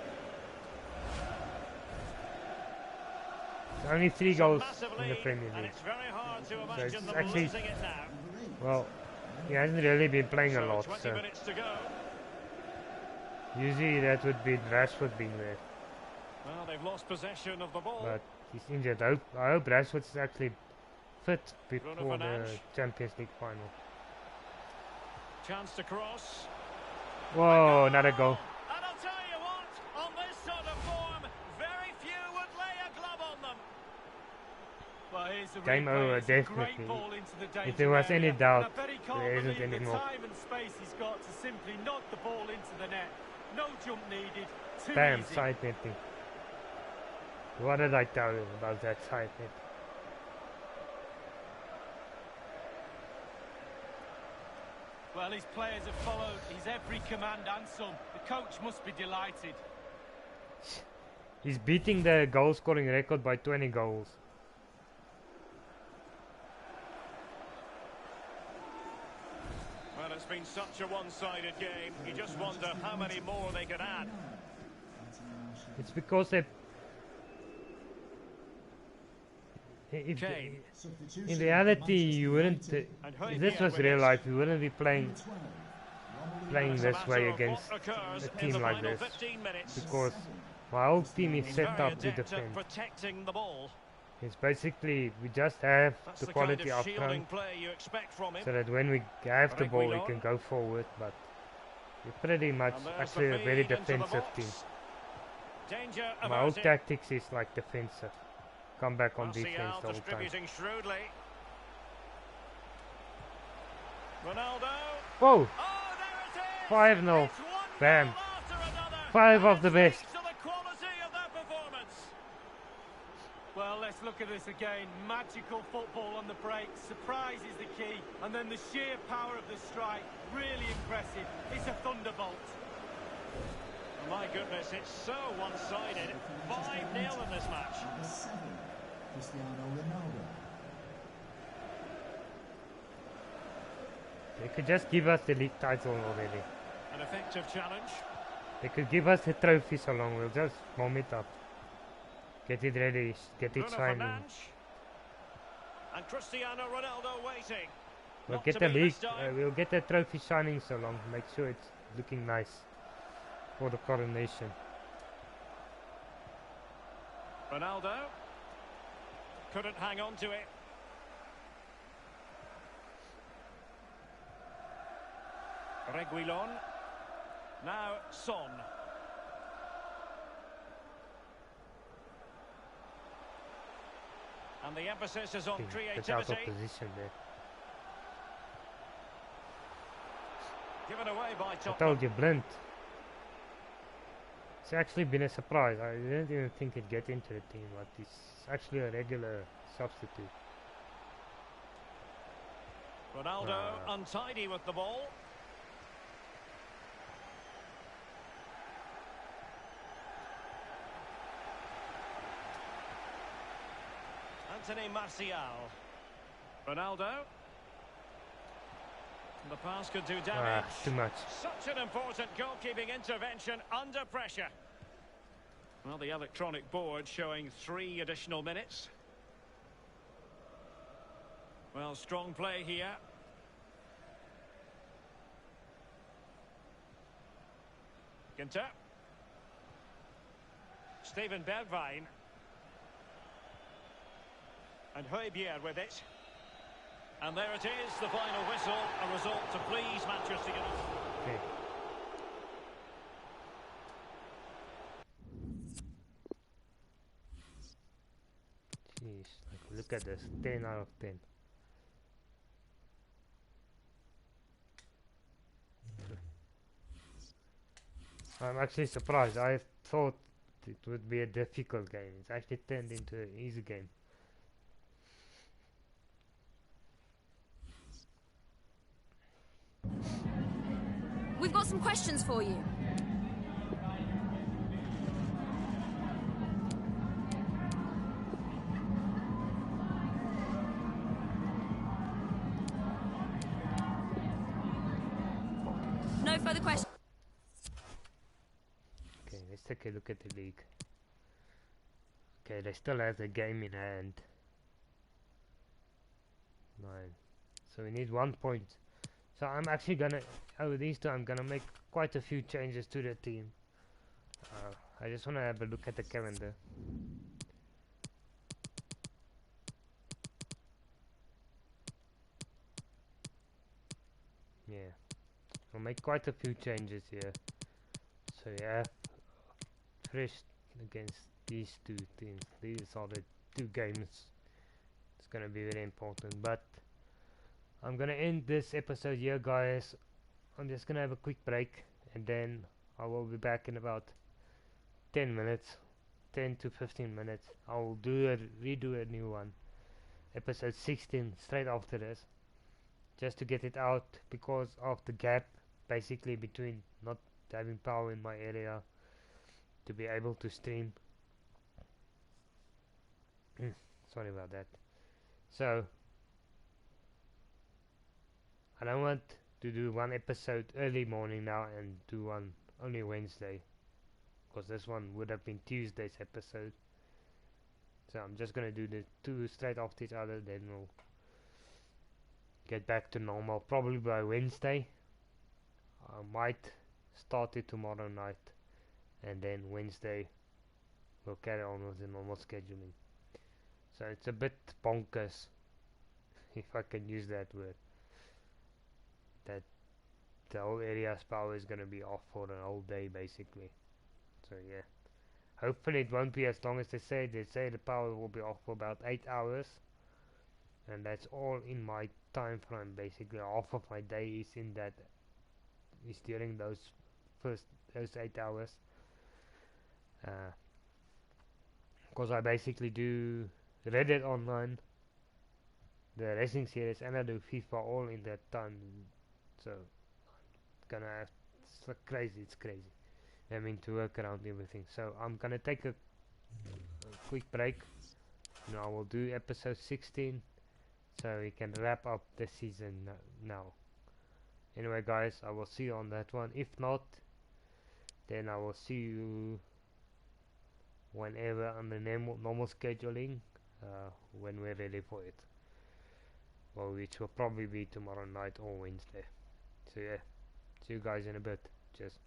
It's only 3 Some goals massive in the lead, Premier and League. it's very hard to imagine it's them actually- losing it now. Well, he hasn't really been playing a So lot, 20 so minutes to go. usually that would be Rashford being there, Well, they've lost possession of the ball. but he's injured. I hope Rashford's actually fit before the Fernandes. Champions League final. Chance to cross. Whoa, another goal. And I'll tell you what, on this sort of form, very few would lay a glove on them. Well, here's the Game replay. over, It's a great definitely. ball into the If danger there was any area. doubt, And I bet he can't there isn't believe the anymore. time and space he's got to simply knock the ball into the net. No jump needed. Too Bam, easy. side netting. What did I tell you about that side net? Well, his players have followed his every command and some. The coach must be delighted. He's beating the goal scoring record by 20 goals. Well, it's been such a one-sided game. You just wonder how many more they could add. It's because they... If in reality, you wouldn't... if this was real life, you wouldn't be playing this way against a team like this. Because my whole team is set up to defend. Protecting the ball. It's basically, we just have the quality up front, so that when we have the ball, we can go forward, but we're pretty much actually a very defensive team. My whole tactics is like defensive. Come back on defense the whole time. Whoa! 5-0. Bam. 5 of the best. Well, let's look at this again. Magical football on the break. Surprise is the key. And then the sheer power of the strike. Really impressive. It's a thunderbolt. My goodness, it's so one-sided. 5-0 in this match. They could just give us the league title already. An effective challenge. They could give us the trophy so long. We'll just warm it up. Get it ready, get it shining. And Cristiano Ronaldo waiting. We'll get the league, we'll get the trophy shining so long. Make sure it's looking nice for the coronation. Ronaldo couldn't hang on to it. Reguilon. Now Son. And the emphasis is on creativity. Out of position there. Given away by Tottenham. I told you, blind. It's actually been a surprise. I didn't even think he'd get into the team, but he's actually a regular substitute. Ronaldo untidy with the ball. Anthony Martial. Ronaldo. The pass could do damage. Too much. Such an important goalkeeping intervention under pressure. Well, the electronic board showing 3 additional minutes. Well, strong play here. Ginter. Steven Bergwijn. And Højbjerg with it. And there it is, the final whistle. A result to please Manchester United. Okay. Jeez, like, look at this. 10 out of 10. I'm actually surprised. I thought it would be a difficult game. It's actually turned into an easy game. We've got some questions for you. No further questions. Okay, let's take a look at the league. Okay, they still have the game in hand. 9. So we need 1 point. So I'm actually gonna, over these two, I'm gonna make quite a few changes to the team. I just wanna have a look at the calendar. Yeah, I'll make quite a few changes here. So yeah, fresh against these two teams. These are the 2 games. It's gonna be very important, but I'm gonna end this episode here, guys. I'm just gonna have a quick break and then I will be back in about 10 minutes, 10 to 15 minutes. I will redo a new one, episode 16, straight after this, just to get it out because of the gap basically between not having power in my area to be able to stream. Sorry about that. So I don't want to do one episode early morning now and do one only Wednesday, because this one would have been Tuesday's episode. So I'm just gonna do the two straight after each other, then we'll get back to normal probably by Wednesday. I might start it tomorrow night, and then Wednesday we'll carry on with the normal scheduling. So it's a bit bonkers, if I can use that word, that the whole area's power is gonna be off for the whole day basically. So yeah, hopefully it won't be as long as they say. They say the power will be off for about 8 hours, and that's all in my time frame basically. Half of my day is in that, is during those 8 hours, because I basically do Reddit online, the racing series, and I do FIFA all in that time. So it's like crazy, it's crazy. I mean, to work around everything. So I'm gonna take a quick break. Now I will do episode 16, so we can wrap up the season now. Anyway guys, I will see you on that one. If not, then I will see you whenever on the normal scheduling, when we're ready for it. Well, which will probably be tomorrow night or Wednesday. So yeah, see you guys in a bit. Cheers.